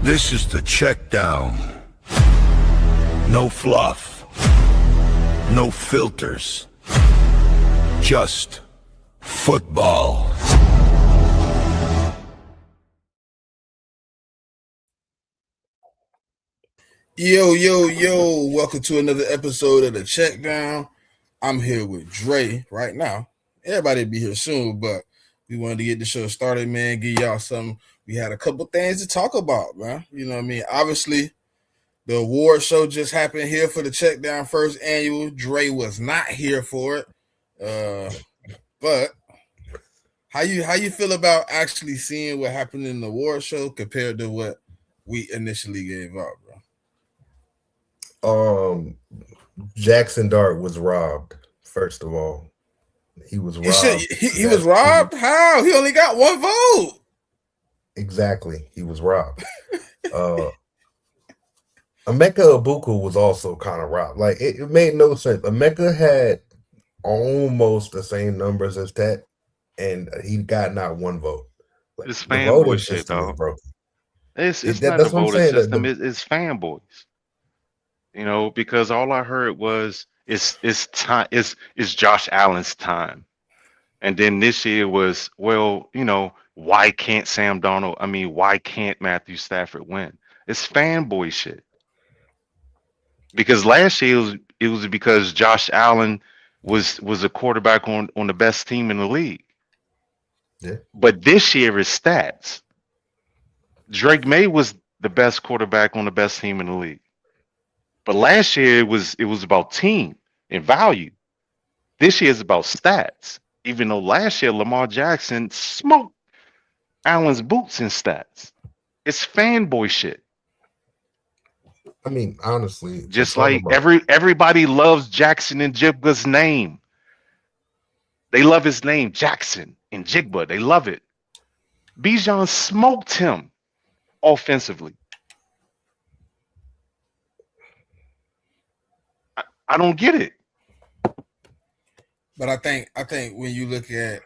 This is the CheckDown. No fluff. No filters. Just football. Yo, welcome to another episode of the CheckDown. I'm here with Dre right now. Everybody will be here soon, but we wanted to get the show started, man, give y'all something. We had a couple things to talk about, man. You know what I mean? Obviously, the award show just happened here for the CheckDown first annual. Dre was not here for it. But how you feel about actually seeing what happened in the award show compared to what we initially gave out, bro? Jackson Dart was robbed. First of all, he was robbed. He was robbed. How? He only got one vote. Exactly, he was robbed. Emeka Ibuku was also kind of robbed. Like it made no sense. Emeka had almost the same numbers as Tet, and he got not one vote. Like, it's fanboy shit, dog. It's not the voting system. It's fanboys. You know, because all I heard was it's time. It's Josh Allen's time, and then this year was, well, you know, why can't Sam Darnold? I mean, why can't Matthew Stafford win? It's fanboy shit. Because last year it was because Josh Allen was a quarterback on the best team in the league. Yeah. But this year is stats. Drake May was the best quarterback on the best team in the league. But last year it was about team and value. This year is about stats. Even though last year Lamar Jackson smoked Allen's boots in stats. It's fanboy shit. I mean, honestly, just like everybody loves Jackson and Jigba's name. They love his name, Jackson and Jigba. They love it. Bijan smoked him offensively. I don't get it. But I think when you look at,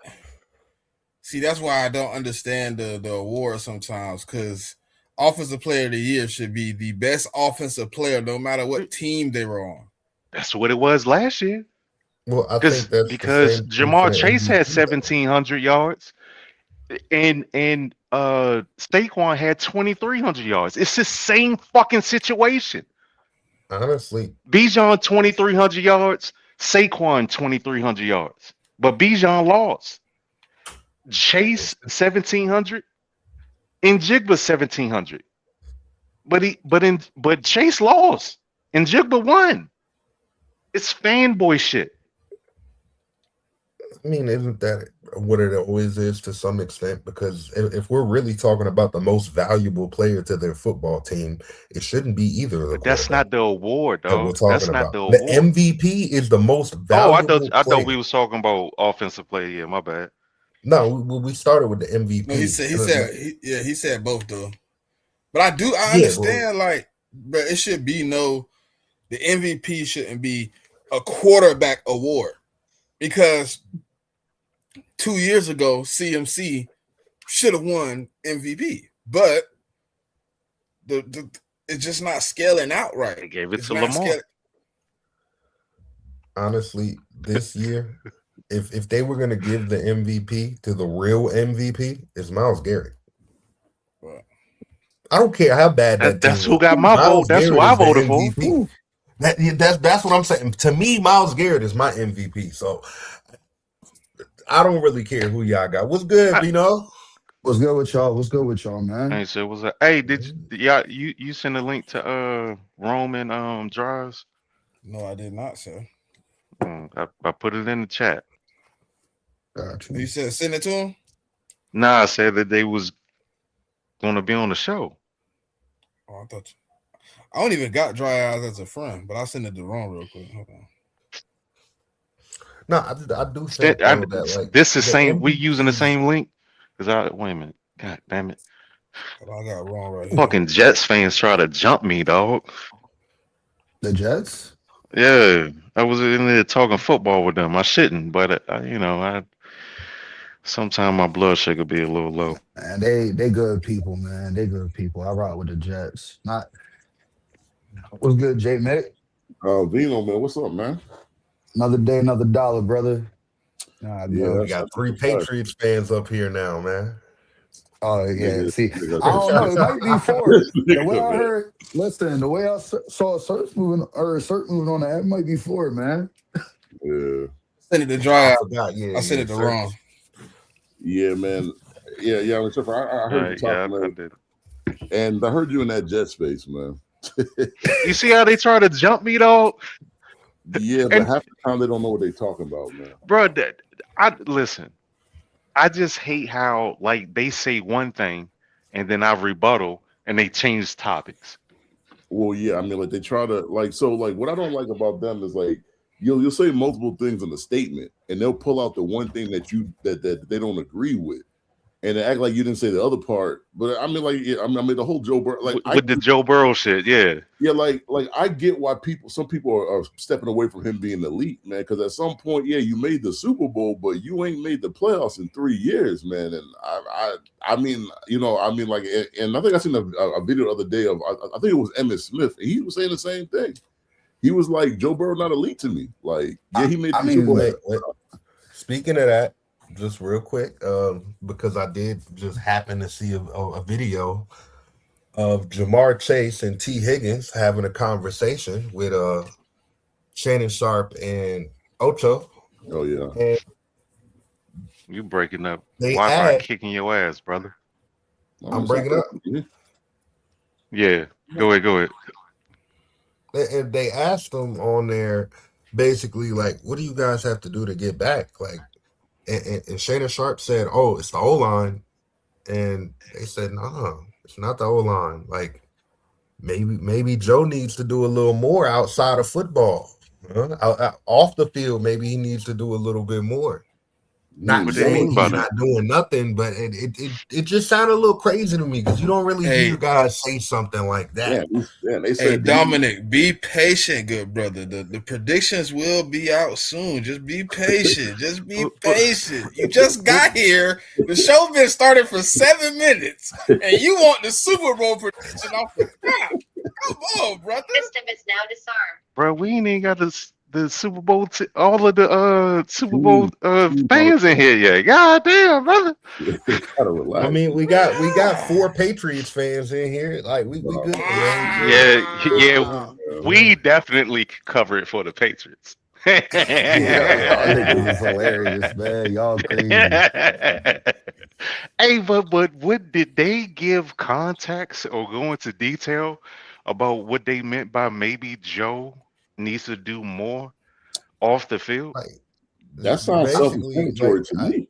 see, that's why I don't understand the award sometimes, because Offensive Player of the Year should be the best offensive player, no matter what team they were on. That's what it was last year. Well, I think that's because Jamar Chase had 1,700 yards, and Saquon had 2,300 yards. It's the same fucking situation. Honestly, Bijan 2,300 yards, Saquon 2,300 yards, but Bijan lost. Chase 1,700, and Jigba 1,700, but Chase lost, and Jigba won. It's fanboy shit. I mean, isn't that what it always is to some extent? Because if we're really talking about the most valuable player to their football team, it shouldn't be either of them. That's not the award, though. That's not the award. The MVP is the most valuable. I thought we was talking about offensive player. Yeah, my bad. No, we started with the MVP. No, he said both though. But I understand, but it should be the MVP shouldn't be a quarterback award, because 2 years ago CMC should have won MVP, but it's just not scaling out right. They gave it to Lamar. Honestly, this year, if they were going to give the MVP to the real MVP, it's Myles Garrett. Right. I don't care how bad that's who got my vote. That's who I voted for. That's what I'm saying. To me, Myles Garrett is my MVP. So I don't really care who y'all got. What's good, Bino? What's good with y'all, man? Hey, so what's up? Hey, did you send a link to Roman Drives? No, I did not, sir. I put it in the chat. Gotcha. You said send it to him? Nah, I said that they was gonna be on the show. Oh, I don't even got Dry Eyes as a friend, but I'll send it to Ron real quick. Hold on. No, I do think that this is same. We using the same link. Wait a minute. God damn it. I got Ron right here. Fucking Jets fans try to jump me, dog. The Jets? Yeah, I was in there talking football with them. I shouldn't, but Sometimes my blood sugar be a little low. And they good people, man. They good people. I rock with the Jets. Not what's good, JMIK? Vino, man, what's up, man? Another day, another dollar, brother. We got 3 Patriots fans up here now, man. Oh yeah, see, I don't know. It might be 4. The way I heard, listen, the way I saw search moving on the app, might be 4, man. Yeah, Send it to dry out. I sent it to wrong. Yeah, man. Yeah. I heard you talking, man. I did. And I heard you in that jet space, man. You see how they try to jump me, though? Yeah, but half the time they don't know what they're talking about, man. Bro, listen. I just hate how like they say one thing and then I rebuttal and they change topics. Well, yeah, I mean, like they try to like what I don't like about them is like you'll say multiple things in a statement and they'll pull out the one thing that they don't agree with. And they act like you didn't say the other part, but I mean, like, yeah, I mean, the whole Joe Burrow, like, with the Joe Burrow shit, yeah, like, I get why some people are stepping away from him being elite, man. Because at some point, yeah, you made the Super Bowl, but you ain't made the playoffs in 3 years, man. And I mean, like, and I think I seen a video the other day of I think it was Emmitt Smith, and he was saying the same thing. He was like, Joe Burrow not elite to me. Like, yeah, he made the Super Bowl. Speaking of that. Just real quick, because I did just happen to see a video of Jamar Chase and T. Higgins having a conversation with Shannon Sharp and Ocho. Oh yeah, and you breaking up? Wi-Fi kicking your ass, brother. I'm breaking up. Yeah, go ahead. And they asked them on there, basically, like, what do you guys have to do to get back, like? And Shannon Sharp said, "Oh, it's the O-line," and they said, "No, it's not the O-line. Like, maybe Joe needs to do a little more outside of football, off the field. Maybe he needs to do a little bit more. Not saying he's not doing nothing, but it just sounded a little crazy to me because you don't really hear guys say something like that." Yeah, they said, Dominic, be patient, good brother. The predictions will be out soon. Just be patient. Just be patient. You just got here. The show been started for 7 minutes, and you want the Super Bowl prediction off the top. Come on, brother. System is now disarmed. Bro, we ain't even got the Super Bowl, all of the Super Bowl fans in here yet. God damn, brother. I mean, we got 4 Patriots fans in here. Like we good. Yeah. We definitely cover it for the Patriots. Y'all niggas is hilarious, man. Y'all crazy. Hey, but what did they give context or go into detail about what they meant by maybe Joe needs to do more off the field? That sounds self-explanatory to me.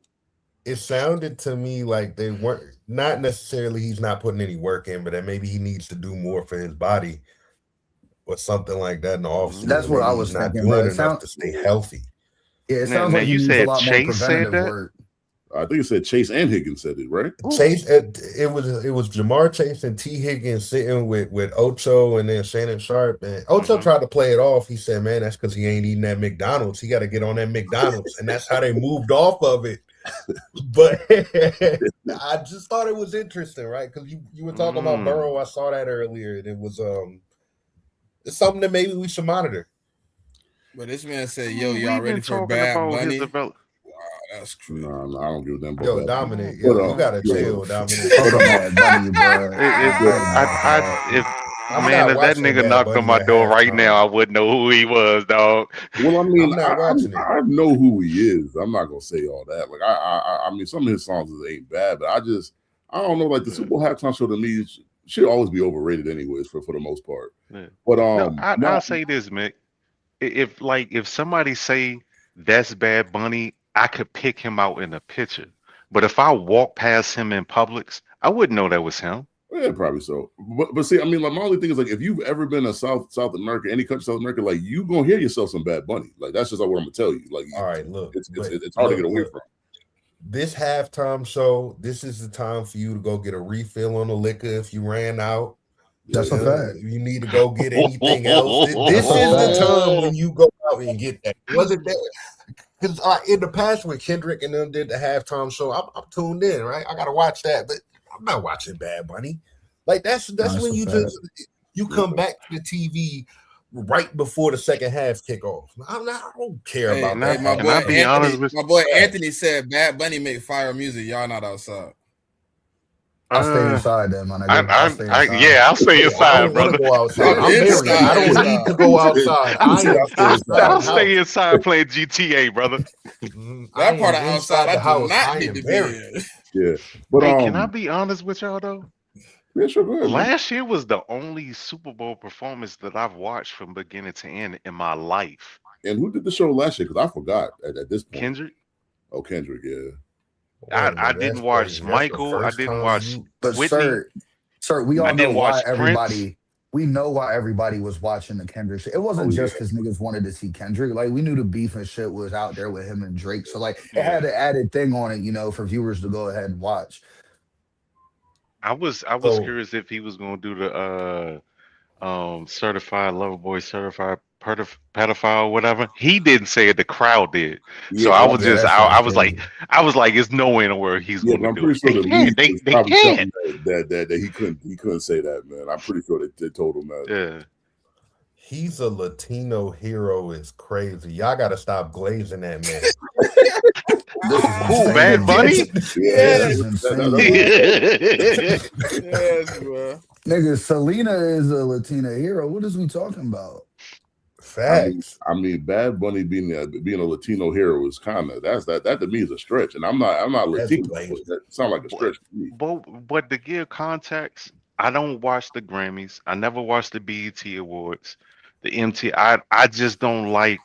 It sounded to me like they weren't, not necessarily he's not putting any work in, but that maybe he needs to do more for his body or something like that in the offseason. That's what I was not thinking. Doing enough to stay healthy. Yeah, it sounds like you said a lot more preventative work. I think it said Chase and Higgins said it, right? Chase, it was Jamar Chase and T. Higgins sitting with Ocho and then Shannon Sharp. And Ocho tried to play it off. He said, "Man, that's because he ain't eating that McDonald's. He got to get on that McDonald's." And that's how they moved off of it. But I just thought it was interesting, right? Because you were talking about Burrow. I saw that earlier. And it was it's something that maybe we should monitor. But this man said, "Yo, y'all ready for Bad Bunny?" That's crazy. No, I don't give them. Yo, Dominic, you gotta chill, Dominic. If that nigga knocked on my door right now, I wouldn't know who he was, dog. Well, I mean, I know who he is. I'm not gonna say all that. Like, I mean, some of his songs ain't bad, but I don't know. Like the Super Bowl halftime show to me should always be overrated, anyways, for the most part. Yeah. But I'll say this, Mick. If somebody say that's Bad Bunny, I could pick him out in a picture. But if I walk past him in Publix, I wouldn't know that was him. Yeah, probably so. But see, I mean, like my only thing is like if you've ever been to South America, any country South America, like you gonna hear yourself some Bad Bunny. Like that's just what I'm gonna tell you. Like, all right, look, it's hard to get away from. This halftime show, this is the time for you to go get a refill on the liquor if you ran out. That's a fact. You need to go get anything else. This is the time when you go out and get that. Wasn't that? Because in the past when Kendrick and them did the halftime show, I'm tuned in, right? I gotta watch that, but I'm not watching Bad Bunny. Like that's when you come back to the TV right before the second half kickoff. I don't care about that. My boy Anthony said Bad Bunny make fire music. Y'all not outside. I'll stay inside then, man. I'll stay inside, brother. Go outside. I'm married. I don't need to go outside. I'll stay inside playing GTA, brother. That part of outside, I do not need to be in. Yeah, but can I be honest with y'all though? Yeah, sure, go ahead, Last year was the only Super Bowl performance that I've watched from beginning to end in my life. And who did the show last year? Because I forgot at this point. Kendrick. Oh, Kendrick, yeah. I didn't watch Michael. I didn't watch Whitney. Sir, we all know why everybody. We know why everybody was watching the Kendrick shit. It wasn't just because niggas wanted to see Kendrick. Like we knew the beef and shit was out there with him and Drake. So like it had an added thing on it, for viewers to go ahead and watch. I was curious if he was gonna do the certified lover boy, certified pedophile, whatever. He didn't say it, the crowd did. Yeah, so I was like, it's no way in the world he's gonna do it. They can't. That he couldn't say that, man. I'm pretty sure they told him that. Yeah. He's a Latino hero is crazy. Y'all gotta stop glazing that man. Who, Bad Bunny? Yes, bro. Nigga, Selena is a Latina hero. What is we talking about? Facts. I mean, Bad Bunny being a Latino hero is kind of that to me is a stretch, and I'm not Latino. That sounds like a stretch to me. But to give context, I don't watch the Grammys. I never watched the BET Awards, the MT. I just don't like.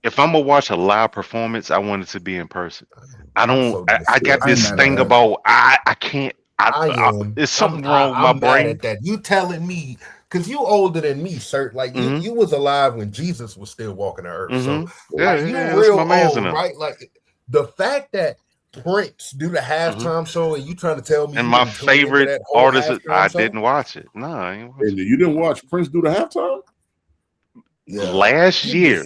If I'm gonna watch a live performance, I want it to be in person. I don't. I got this thing about I can't. There's something wrong with my brain. At that. You telling me because you older than me, sir. Like you was alive when Jesus was still walking the earth. So you real old, right? Like the fact that Prince do the halftime show and you trying to tell me and my favorite artist, I didn't watch it. No, I ain't watch it. You didn't watch Prince do the halftime? Yeah. Last year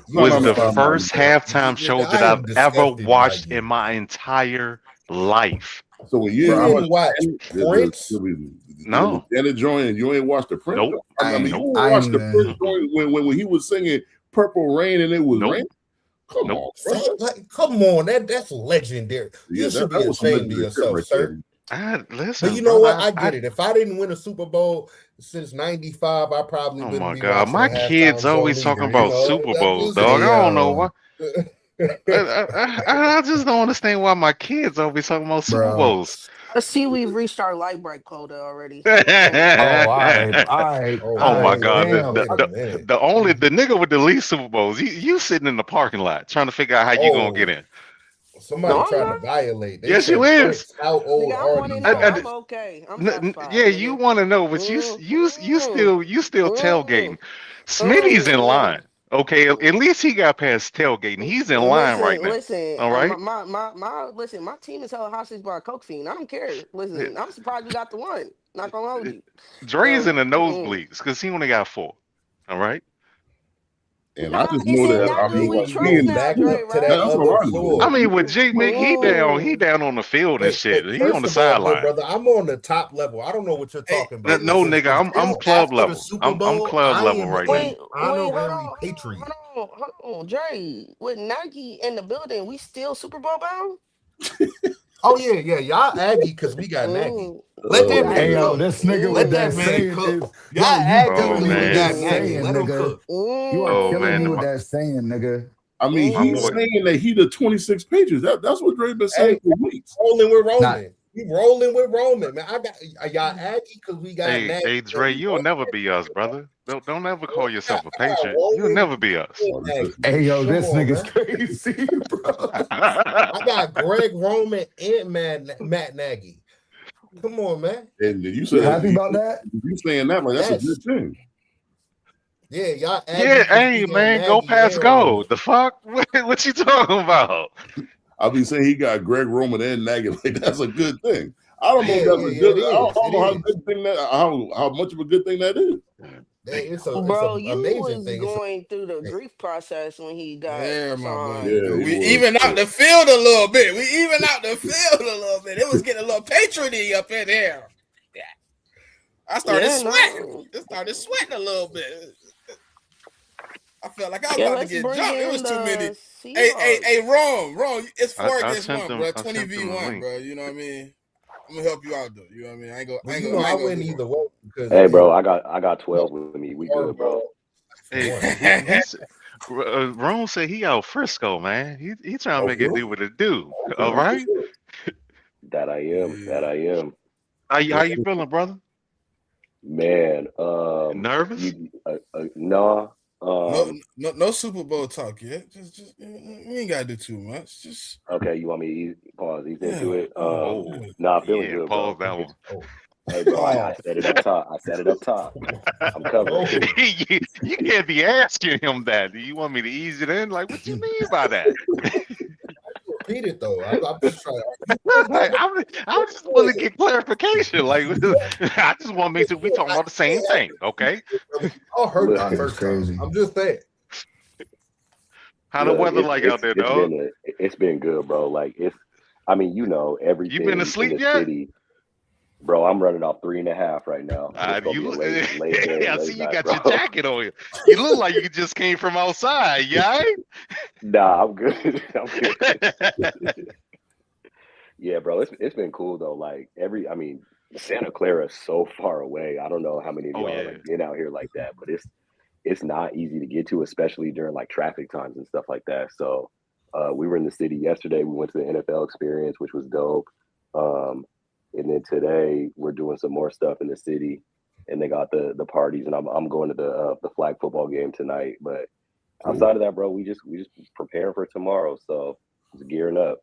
was the first halftime show that I've ever watched in my entire life. So when you didn't watch Prince, no, Janet Joy, and you ain't watched the Prince. Nope. I mean, you watched the Prince when he was singing "Purple Rain" and it was rain. Come on, bro. Come on, that's legendary. You should be ashamed of yourself, sir. Listen, but you know what? I get it. If I didn't win a Super Bowl since '95, I probably wouldn't. Oh my God, my kids always talking about Super Bowls, dog. I don't know why. I just don't understand why my kids always talking about Super Bowls. Let's see, we've reached our light break quota already. All right. Oh my God, the nigga with the least Super Bowls. You sitting in the parking lot trying to figure out how you gonna get in. Somebody trying to violate. Yes, you is. How old are you? I'm okay. Yeah, you want to know, but you still tailgating. Smitty's in line. Okay, at least he got past tailgating. He's in line right now. Listen, all right. My team is held hostage by a coke fiend. I don't care. Listen, I'm surprised you got the one. Not gonna hold you. Dre's in the nosebleeds because he only got 4. All right. And I just know that I mean, with JMIK, he down on the field and shit. He on the sideline. Brother, I'm on the top level. I don't know what you're talking about. No, nigga, I'm club level. I'm club level right now. Honorary patriot. Hold on, Dre. With Nike in the building, we still Super Bowl bound? Oh yeah, y'all Aggie because we got Nike. Let that man cook. This nigga let that man cook. Y'all Aggie because we got Nike. Let him cook. You are killing me with that saying, nigga. I mean, he's saying that he the 26 pages. That's what Dre been saying for weeks. Rolling with Roman. We rolling with Roman, man. I got y'all Aggie because we got Nike. Hey, Dre, you'll never be us, brother. Don't ever call yourself a patron. You'll never be us. Hey, yo, this nigga's crazy, bro. I got Greg Roman and Matt Nagy. Come on, man. And you said happy about that? You saying that like that's a good thing. Yeah, y'all. Hey, man, go past go. The fuck? What you talking about? I'll be saying he got Greg Roman and Nagy. Like that's a good thing. I don't know if that's a good. I don't know how much of a good thing that is. It's Bro, an you amazing was thing. going through the grief process when he got Yeah, my signed. boy. We even out the field a little bit. It was getting a little patrioty up in here. Yeah. I started sweating. It started sweating a little bit. I felt like I was about to get jumped. It was too many. Hey, wrong. It's 4 against 1, bro. 20v1, bro. You know what I mean? I'm gonna help you out though. You know what I mean? I win either way. Hey, bro, I got 12 with me. We good, bro. Hey, Rome said he out Frisco, man. He trying to make it do what it do. All right. That I am. How you feeling, brother? Man, nervous? Nah. No Super Bowl talk yet. Just we ain't gotta do too much. Just okay. You want me to pause? Ease into it. Nah, feeling good, bro. Pause that one. Hey, bro, I set it up top. I'm covered. You can't be asking him that. Do you want me to ease it in? Like, what you mean by that? Repeat it though. I'm just trying. I just want to get clarification. Like, I just want to make sure we talking about the same thing. Okay. I'll hurt my first crazy. I'm just saying. How the weather like out there, dog? It's been good, bro. Like everything. You been asleep yet? City, bro, I'm running off 3.5 right now. I see you got your jacket on you. You look like you just came from outside. You all right? Nah, I'm good. Yeah, bro, it's been cool though. Like Santa Clara is so far away. I don't know how many of y'all like get out here like that, but it's not easy to get to, especially during like traffic times and stuff like that. So we were in the city yesterday. We went to the NFL experience, which was dope. And then today we're doing some more stuff in the city, and they got the parties, and I'm going to the flag football game tonight. But outside of that, bro, we just preparing for tomorrow, so just gearing up.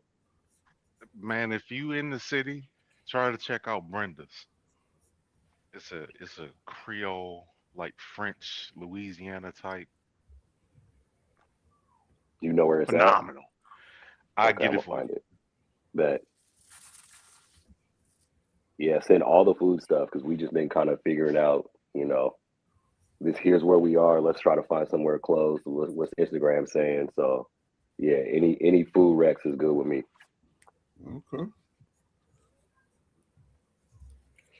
Man, if you in the city, try to check out Brenda's. It's a Creole, like French Louisiana type. You know where it's phenomenal. I get it for you. But yeah, send all the food stuff because we just been kind of figuring out, here's where we are. Let's try to find somewhere close. What's Instagram saying? So yeah, any food Rex is good with me. Okay.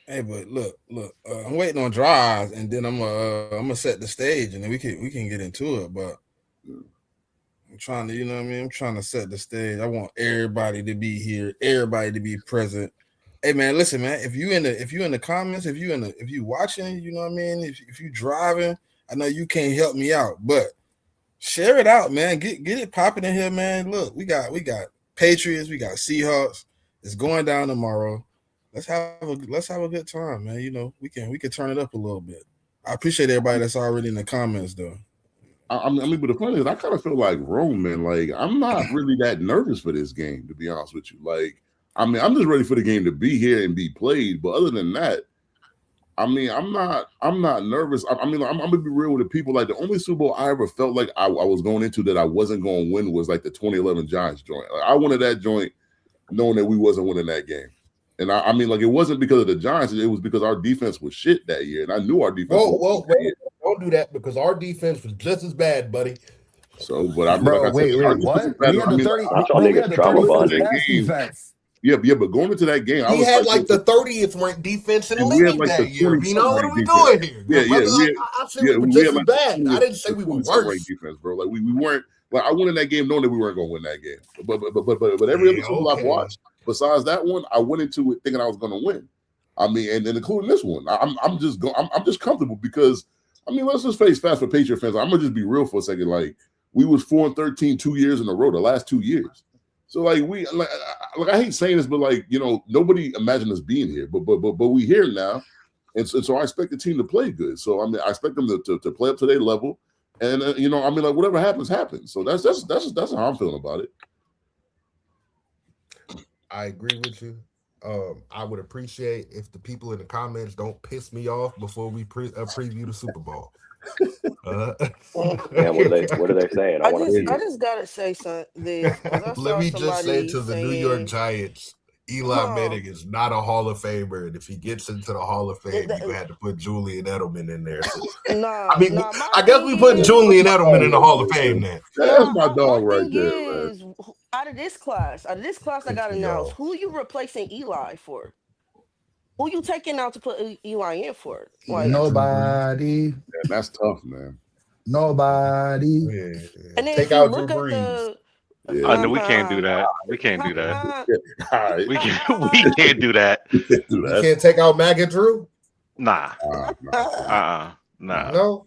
Hey, but look, I'm waiting on drives, and then I'm gonna set the stage, and then we can get into it. But I'm trying to, I'm trying to set the stage. I want everybody to be here, everybody to be present. Hey man, listen, man. If you in the comments, if you watching, you know what I mean. If you driving, I know you can't help me out, but share it out, man. Get it popping in here, man. Look, we got Patriots, we got Seahawks. It's going down tomorrow. Let's have a good time, man. We can turn it up a little bit. I appreciate everybody that's already in the comments, though. But the point is, I kind of feel like Rome, man. Like, I'm not really that nervous for this game, to be honest with you. Like, I'm just ready for the game to be here and be played. But other than that, I'm not nervous. I'm gonna be real with the people. Like, the only Super Bowl I ever felt like I was going into that I wasn't going to win was like the 2011 Giants joint. Like, I wanted that joint knowing that we wasn't winning that game. And it wasn't because of the Giants. It was because our defense was shit that year, and I knew our defense. Whoa! Don't do that because our defense was just as bad, buddy. So, but what? We had the 30th defense. Yeah, but going into that game, he had like the 30th ranked defense in the league that year. What are we doing here? I said we were just as bad. I didn't say we were worse. Defense, bro. Like we weren't. Like I went in that game knowing that we weren't going to win that game. But every other Super Bowl I've watched, besides that one, I went into it thinking I was going to win. And including this one, I'm just comfortable because let's just face facts for Patriot fans. I'm gonna just be real for a second. Like we was 4-13 2 years in a row, the last 2 years. So like I hate saying this, but nobody imagined us being here, but we here now, and so I expect the team to play good. So I expect them to play up to their level, and whatever happens. So that's how I'm feeling about it. I agree with you. I would appreciate if the people in the comments don't piss me off before we preview the Super Bowl. Man, what are they saying? I just gotta say something. Let me just say to the New York Giants, Eli Manning is not a Hall of Famer, and if he gets into the Hall of Fame, you had to put Julian Edelman in there. So, I guess we put Julian Edelman in the Hall of Fame now. That's my dog right there, man. Out of this class I got announced, who you replacing Eli for? Who you taking out to put Eli in for? Like, nobody. Man, that's tough, man. Nobody. Yeah. And then take out Drew Brees. No, we can't do that. We can't do that. We can't do that. You can't take out Maggot Drew? Nah. Nah. No.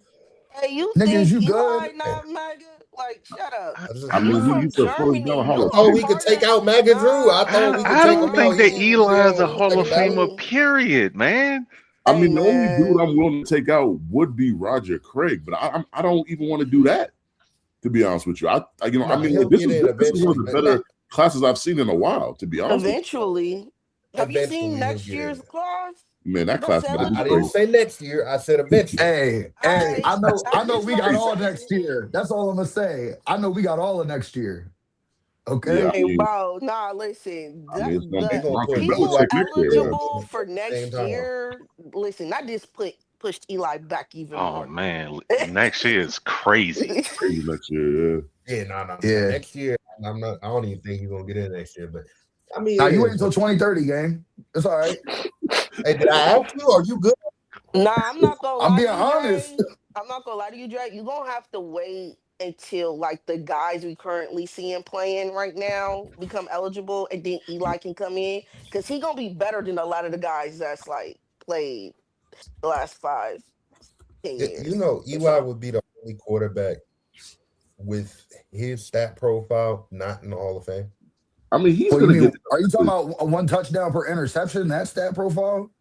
Hey, you niggas, think you Eli good? not Maggot? Like, shut up. I mean, you said first down Hall of Fame. Oh, we could take out Maggot Drew. I thought we could I don't think that Eli is a Hall of Famer, period, man. I mean, the only dude I'm willing to take out would be Roger Craig, but I don't even want to do that. To be honest with you, I mean, this is one of the better classes I've seen in a while. To be honest, eventually, have you seen next year's class? Man, that class. I didn't say next year. I said eventually. Hey, I know we got all next year. That's all I'm gonna say. I know we got all of next year. Okay. Yeah, wow, nah, listen. People eligible for next year. Listen, I just pushed Eli back even more. Oh man, next year is crazy. Crazy next year, yeah. Next year, I don't even think he's gonna get in next year. But I mean, you wait until 2030, gang. It's all right. Hey, did I ask you? Are you good? Nah, I'm not gonna. I'm being honest. I'm not gonna lie to you, Drake. You're gonna have to wait until like the guys we currently seeing playing right now become eligible, and then Eli can come in because he's gonna be better than a lot of the guys that's like played the last 5-10 years. You know, Eli would be the only quarterback with his stat profile not in the Hall of Fame. I mean, he's gonna get. Are you talking about a 1 touchdown per interception? That stat profile?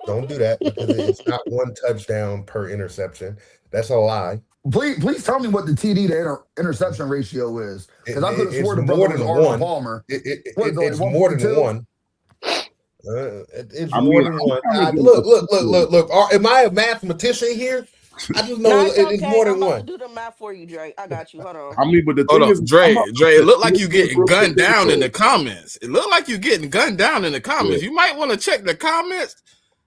Don't do that because it's not 1 touchdown per interception. That's a lie. Please tell me what the TD to interception ratio is, because I could have sworn the more brother than was Arnold one. Palmer. It's more than one. It's more than one. Look. Am I a mathematician here? I just know it's more than one. Do the math for you, Drake. I got you. Hold on. I mean, but the thing is, Dre, it looked like you getting gunned down in the comments. You might want to check the comments.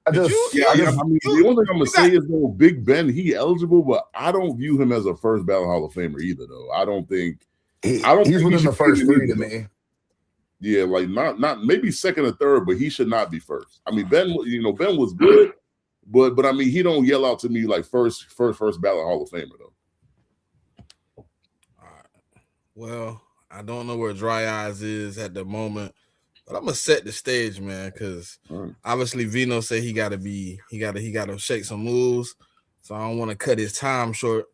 I mean, the only thing I'm gonna say is though, Big Ben, he eligible, but I don't view him as a first ballot Hall of Famer either. Though I don't think he's within the first 3 to me. Yeah, like not maybe second or third, but he should not be first. I mean, Ben was good, but I mean, he don't yell out to me like first ballot Hall of Famer though. All right. Well, I don't know where Dry Eyes is at the moment. But I'm gonna set the stage, man, because obviously Vino said he gotta shake some moves. So I don't want to cut his time short.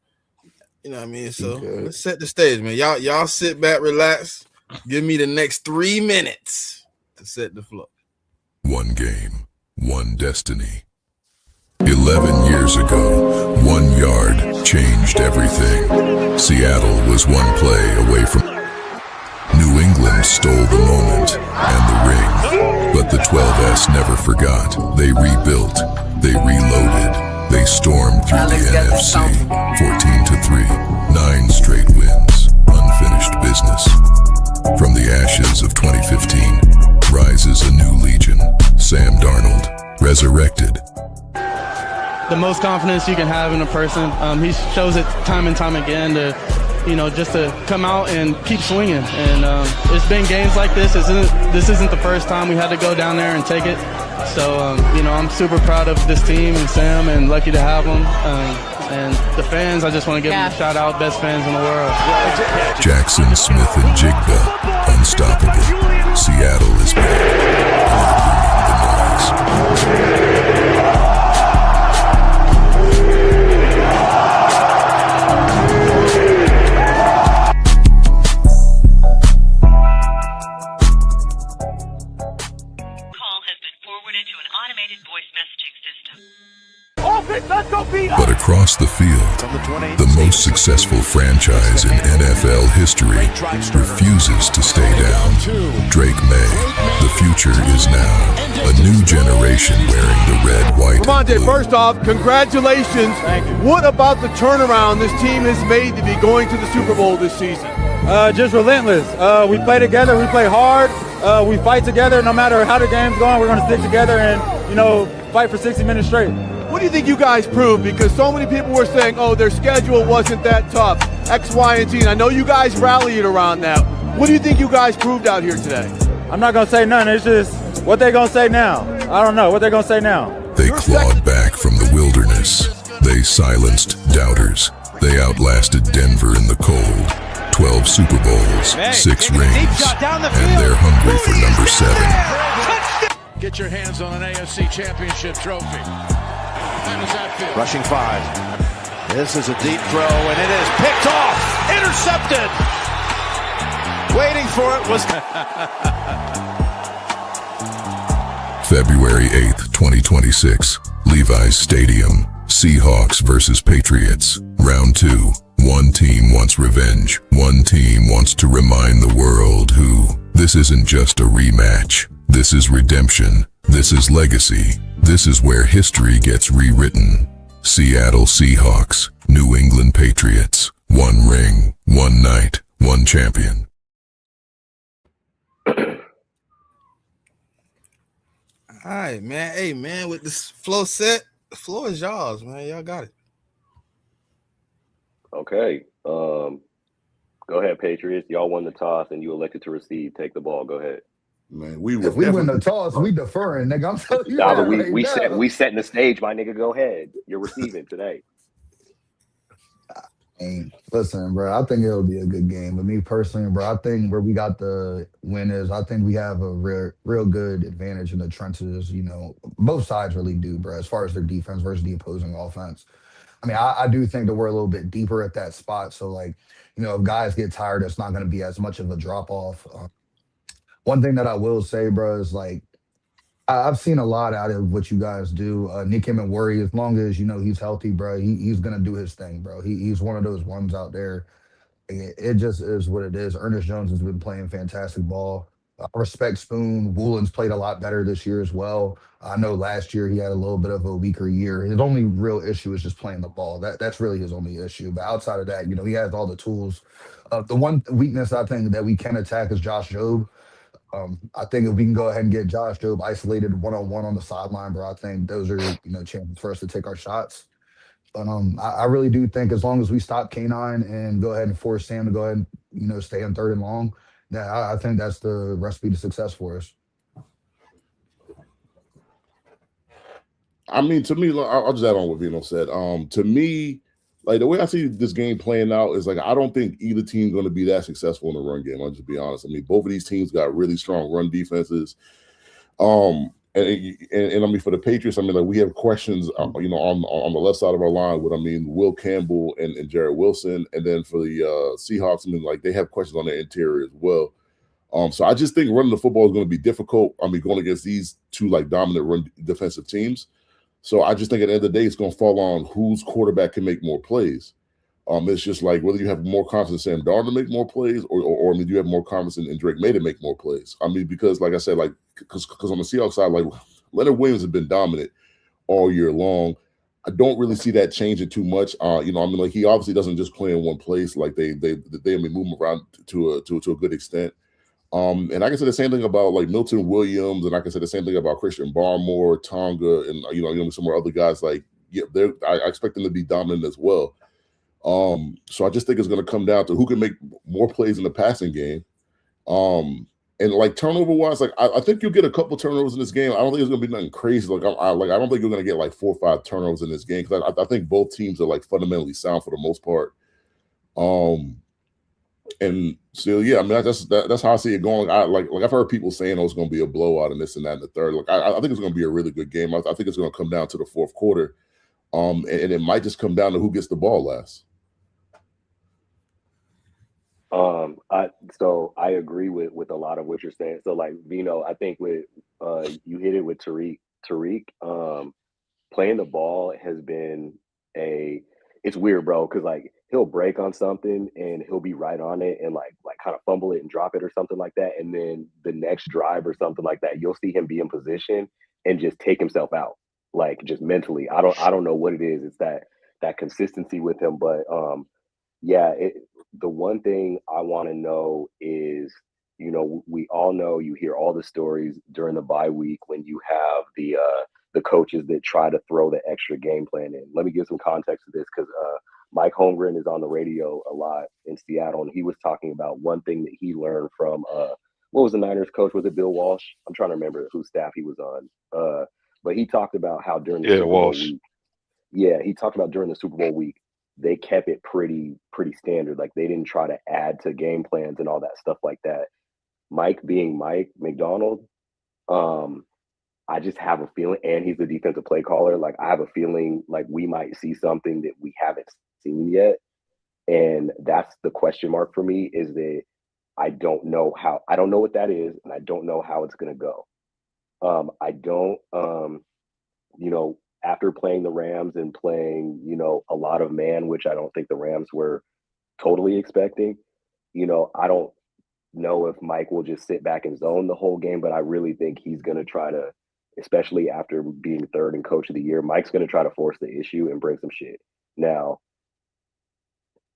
You know what I mean? So let's set the stage, man. Y'all sit back, relax. Give me the next 3 minutes to set the floor. One game, one destiny. 11 years ago, 1 yard changed everything. Seattle was 1 play away from New England stole the moment and the ring, but the 12S never forgot. They rebuilt, they reloaded, they stormed through the NFC. 14-3, 9 straight wins, unfinished business. From the ashes of 2015, rises a new legion. Sam Darnold, resurrected. The most confidence you can have in a person. He shows it time and time again just to come out and keep swinging. And it's been games like this. This isn't the first time we had to go down there and take it. So, I'm super proud of this team and Sam and lucky to have them. And the fans, I just want to give them a shout out, best fans in the world. Jackson, Smith, and Jigba, unstoppable. Seattle is back. But across the field, the most successful franchise in NFL history refuses to stay down. Drake May, the future is now. A new generation wearing the red, white, and blue. First off, congratulations. Thank you. What about the turnaround this team has made to be going to the Super Bowl this season? Just relentless. We play together, we play hard. we fight together. No matter how the game's going, we're going to stick together and, you know, fight for 60 minutes straight. What do you think you guys proved? Because so many people were saying, oh, their schedule wasn't that tough, X, Y, and Z. And I know you guys rallied around that. What do you think you guys proved out here today? I'm not going to say nothing. It's just what they going to say now. I don't know what they're going to say now. They clawed back from the wilderness. They silenced doubters. They outlasted Denver in the cold. 12 Super Bowls, 6 rings, and they're hungry for number 7. Get your hands on an AFC Championship trophy. How does that feel? Rushing 5. This is a deep throw, and it is picked off. Intercepted. Waiting for it was... February 8th, 2026, Levi's Stadium. Seahawks versus Patriots. Round 2. One team wants revenge. One team wants to remind the world who. This isn't just a rematch. This is redemption. This is legacy. This is where history gets rewritten. Seattle Seahawks, New England Patriots. One ring, one night, one champion. All right, man. Hey, man, with this flow set, the floor is y'all's, man. Y'all got it. Okay. Go ahead, Patriots. Y'all won the toss and you elected to receive. Take the ball. Go ahead. Man, if we win the toss, we deferring, nigga. I'm telling you. Nah, but we setting the stage, my nigga. Go ahead. You're receiving today. Listen, bro, I think it'll be a good game. But me personally, bro, I think where we got the win is I think we have a real good advantage in the trenches. You know, both sides really do, bro, as far as their defense versus the opposing offense. I mean, I do think that we're a little bit deeper at that spot. So, like, you know, if guys get tired, it's not going to be as much of a drop off. One thing that I will say, bro, is like, I've seen a lot out of what you guys do. Nick him and worry, as long as, you know, he's healthy, bro, he's going to do his thing, bro. He's one of those ones out there. It just is what it is. Ernest Jones has been playing fantastic ball. I respect Spoon. Woolen's played a lot better this year as well. I know last year he had a little bit of a weaker year. His only real issue is just playing the ball. That's really his only issue. But outside of that, you know, he has all the tools. The one weakness I think that we can attack is Josh Jobe. I think if we can go ahead and get Josh Jobe isolated one-on-one on the sideline, bro, I think those are, you know, chances for us to take our shots. But I really do think as long as we stop K9 and go ahead and force Sam to go ahead and, you know, stay on 3rd and long, I think that's the recipe to success for us. I mean, to me, I'll just add on what Vino said. To me, like the way I see this game playing out is like I don't think either team's going to be that successful in the run game. I'll just be honest. I mean, both of these teams got really strong run defenses. And I mean, for the Patriots, I mean, like we have questions, you know, on the left side of our line with, I mean, Will Campbell and Jared Wilson, and then for the Seahawks, I mean, like they have questions on their interior as well. So I just think running the football is going to be difficult. I mean, going against these two like dominant run defensive teams. So I just think at the end of the day, it's going to fall on whose quarterback can make more plays. It's just like whether you have more confidence in Sam Darnold to make more plays, or I mean, do you have more confidence in Drake May to make more plays? I mean, because like I said, like because on the Seahawks side, like Leonard Williams has been dominant all year long. I don't really see that changing too much. You know, I mean, like he obviously doesn't just play in one place. Like they move him around to a good extent. And I can say the same thing about like Milton Williams, and I can say the same thing about Christian Barmore, Tonga, and you know some more other guys. Like, yeah, I expect them to be dominant as well. So I just think it's going to come down to who can make more plays in the passing game. And like turnover wise, like I think you'll get a couple turnovers in this game. I don't think it's going to be nothing crazy. Like I don't think you're going to get like 4 or 5 turnovers in this game because I think both teams are like fundamentally sound for the most part. And so yeah, I mean that's how I see it going. I've heard people saying it's going to be a blowout and this and that in the third. Like I think it's going to be a really good game. I think it's going to come down to the fourth quarter, and it might just come down to who gets the ball last. So I agree with a lot of what you're saying. So like Vino, I think with you hit it with Tariq. Playing the ball has been it's weird, bro, because like he'll break on something and he'll be right on it and like kind of fumble it and drop it or something like that. And then the next drive or something like that, you'll see him be in position and just take himself out, like just mentally. I don't know what it is. It's that consistency with him. But yeah, the one thing I want to know is You know, we all know, you hear all the stories during the bye week when you have the coaches that try to throw the extra game plan in. Let me give some context to this, because Mike Holmgren is on the radio a lot in Seattle, and he was talking about one thing that he learned from what was the Niners coach? Was it Bill Walsh? I'm trying to remember whose staff he was on. But he talked about how during the Super Bowl week, he talked about during the Super Bowl week, they kept it pretty standard. Like, they didn't try to add to game plans and all that stuff like that. Mike being Mike McDonald, I just have a feeling, and he's the defensive play caller, like, I have a feeling like we might see something that we haven't seen yet. And that's the question mark for me, is that I don't know what that is, and I don't know how it's going to go. I don't, after playing the Rams and playing, a lot of man, which I don't think the Rams were totally expecting, I don't know if Mike will just sit back and zone the whole game, but I really think he's going to try to, especially after being third and coach of the year, Mike's going to try to force the issue and bring some shit. Now,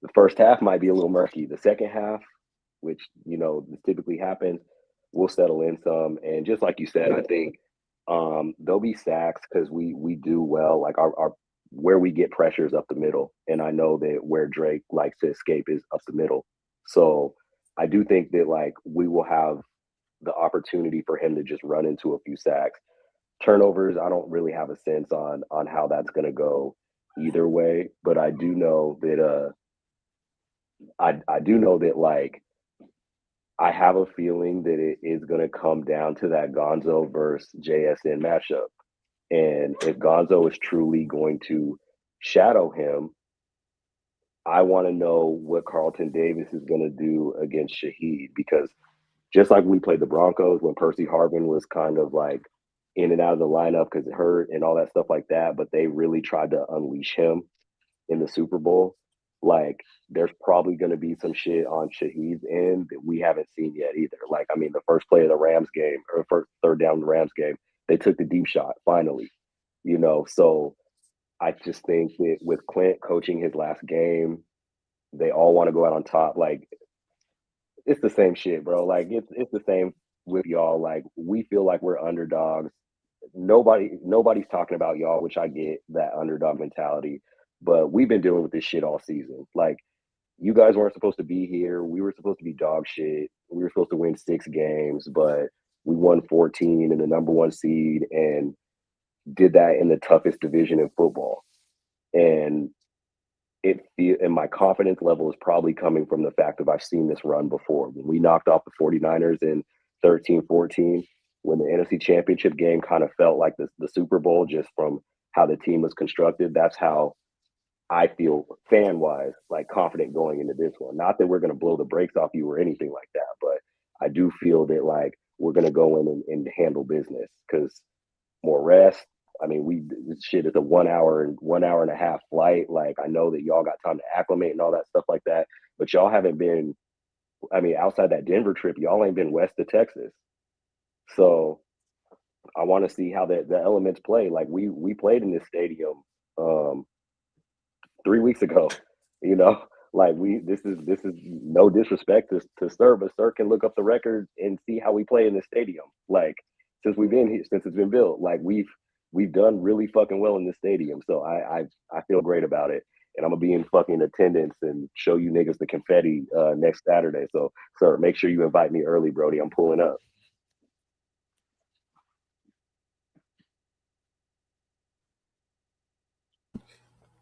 the first half might be a little murky. The second half, which, typically happens, we'll settle in some. And just like you said, I think there'll be sacks, because we do well. Like, our where we get pressures up the middle. And I know that where Drake likes to escape is up the middle. So I do think that, like, we will have the opportunity for him to just run into a few sacks. Turnovers, I don't really have a sense on how that's going to go either way, but I do know that I do know that, like, I have a feeling that it is going to come down to that Gonzo versus JSN matchup. And if Gonzo is truly going to shadow him, I want to know what Carlton Davis is going to do against Shaheed, because just like we played the Broncos when Percy Harvin was kind of like in and out of the lineup because it hurt and all that stuff like that, but they really tried to unleash him in the Super Bowl. Like, there's probably going to be some shit on Shaheed's end that we haven't seen yet either. Like, I mean, the first play of the Rams game, or first third down the Rams game, they took the deep shot finally, So I just think that with Clint coaching his last game, they all want to go out on top. Like, it's the same shit, bro. Like, it's the same with y'all. Like, we feel like we're underdogs. Nobody's talking about y'all, which I get that underdog mentality, but we've been dealing with this shit all season. Like, you guys weren't supposed to be here. We were supposed to be dog shit. We were supposed to win 6 games, but we won 14 in the number 1 seed and did that in the toughest division in football. And my confidence level is probably coming from the fact that I've seen this run before. When we knocked off the 49ers in 13-14, when the NFC Championship game kind of felt like the Super Bowl just from how the team was constructed, that's how I feel fan-wise, like, confident going into this one. Not that we're going to blow the brakes off you or anything like that, but I do feel that, like, we're going to go in and handle business, because more rest. I mean, this shit is a 1 hour and a half flight. Like, I know that y'all got time to acclimate and all that stuff like that, but y'all haven't been, I mean, outside that Denver trip, y'all ain't been west of Texas. So I want to see how the elements play. Like, we played in this stadium 3 weeks ago, like, this is no disrespect to Sir, but Sir can look up the record and see how we play in this stadium. Like, since we've been here, since it's been built, like, we've done really fucking well in this stadium. So I feel great about it. And I'm gonna be in fucking attendance and show you niggas the confetti next Saturday. So, Sir, make sure you invite me early, Brody. I'm pulling up.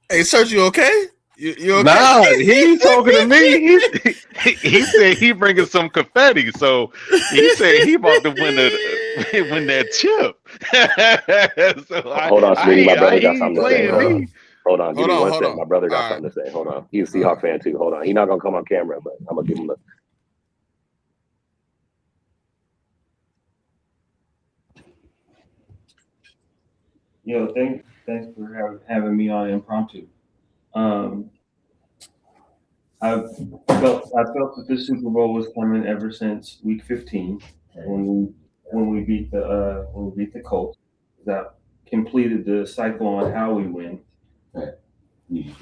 Hey, Serge, you okay? You okay? Nah, he ain't talking to me. He said he bringing some confetti, so he said he about to win that chip. So Hold on, Smitty. My brother got something to say. Me. Hold on, give me 1 second. My brother got something to say. Hold on. He's a Seahawks fan too. Hold on. He's not gonna come on camera, but I'm gonna give him a. Yo, thanks for having me on impromptu. I felt that this Super Bowl was coming ever since Week 15 when we beat the Colts. That completed the cycle on how we win. We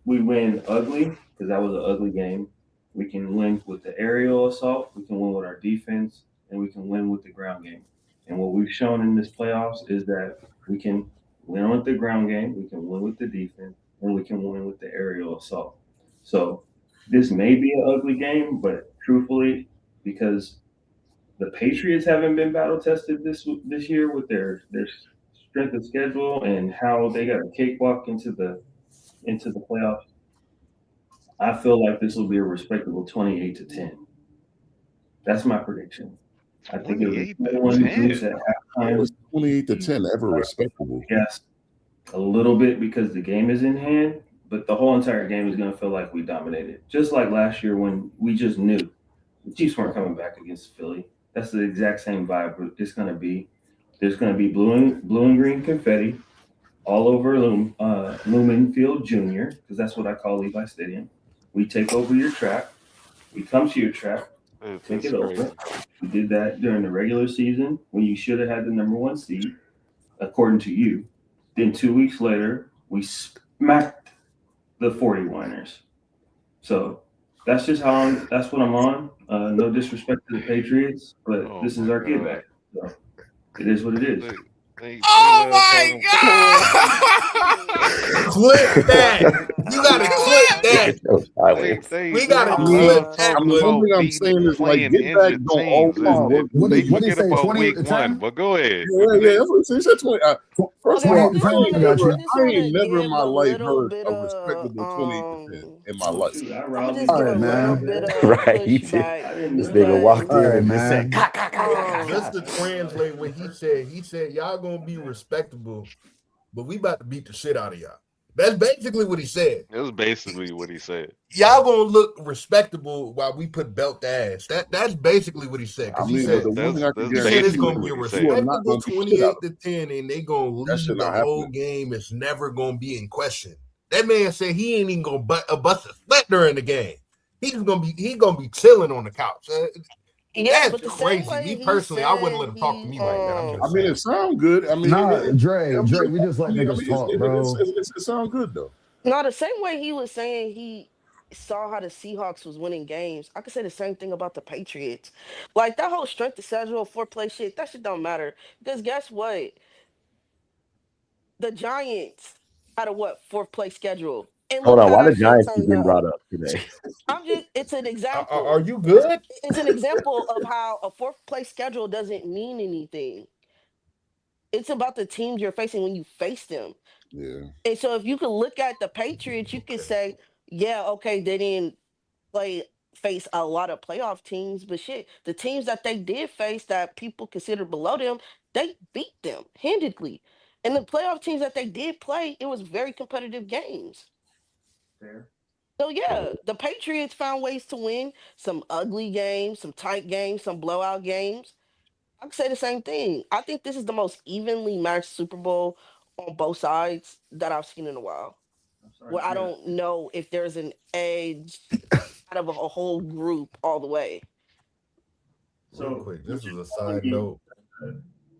win ugly, because that was an ugly game. We can win with the aerial assault. We can win with our defense, and we can win with the ground game. And what we've shown in this playoffs is that we can win with the ground game, we can win with the defense, and we can win with the aerial assault. So this may be an ugly game, but truthfully, because the Patriots haven't been battle tested this year with their strength of schedule and how they got a cakewalk into the playoffs, I feel like this will be a respectable 28-10. That's my prediction. I think it'll be 21-10 at halftime. Was 28-10 ever respectable? Yes, a little bit because the game is in hand, but the whole entire game is going to feel like we dominated. Just like last year when we just knew the Chiefs weren't coming back against Philly. That's the exact same vibe it's going to be. There's going to be blue and green confetti all over Lumen Field Jr., because that's what I call Levi Stadium. We take over your track. We come to your track, take it over. We did that during the regular season when you should have had the number 1 seed, according to you. Then 2 weeks later, we smacked the 49ers. So that's just that's what I'm on. No disrespect to the Patriots, but this is our get back. So it is what it is. Oh my God! Clip that. You gotta clip that. We gotta clip that. One thing I'm saying is like get back don't always work. They forget about week 1, but go ahead. Yeah, that's what it 20. First of all, I ain't never in my life heard a respectable 28% in my life. All right, man. Right, you did. This nigga walked in and just said, just to translate what he said, y'all gonna be respectable, but we about to beat the shit out of y'all. That's basically what he said. That's basically what he said. Y'all gonna look respectable while we put belt to ass. That's basically what he said. I mean, he said it's gonna be a respectable 28-10, and they gonna lead the whole game. It's never gonna be in question. That man said he ain't even gonna bust a sweat during the game. He gonna be chilling on the couch. Yeah, that's crazy. Me personally, I wouldn't let him talk to me like that. I mean, it sounds good. I mean, Dre, we just let niggas talk, bro. It sounds good though. No, the same way he was saying he saw how the Seahawks was winning games, I could say the same thing about the Patriots. Like that whole strength of schedule, 4-play shit, that shit don't matter. Because guess what? The Giants had a 4th-place schedule. Hold on, why the Giants keep getting brought up today? It's an example. Are you good? It's an example of how a 4th-place schedule doesn't mean anything. It's about the teams you're facing when you face them. Yeah. And so if you could look at the Patriots, you could say, yeah, okay, they didn't face a lot of playoff teams, but shit, the teams that they did face that people consider below them, they beat them handedly. And the playoff teams that they did play, it was very competitive games. Fair. So yeah, the Patriots found ways to win some ugly games, some tight games, some blowout games. I could say the same thing. I think this is the most evenly matched Super Bowl on both sides that I've seen in a while. Well, I don't know if there's an edge out of a whole group all the way. So real quick, this is a side note,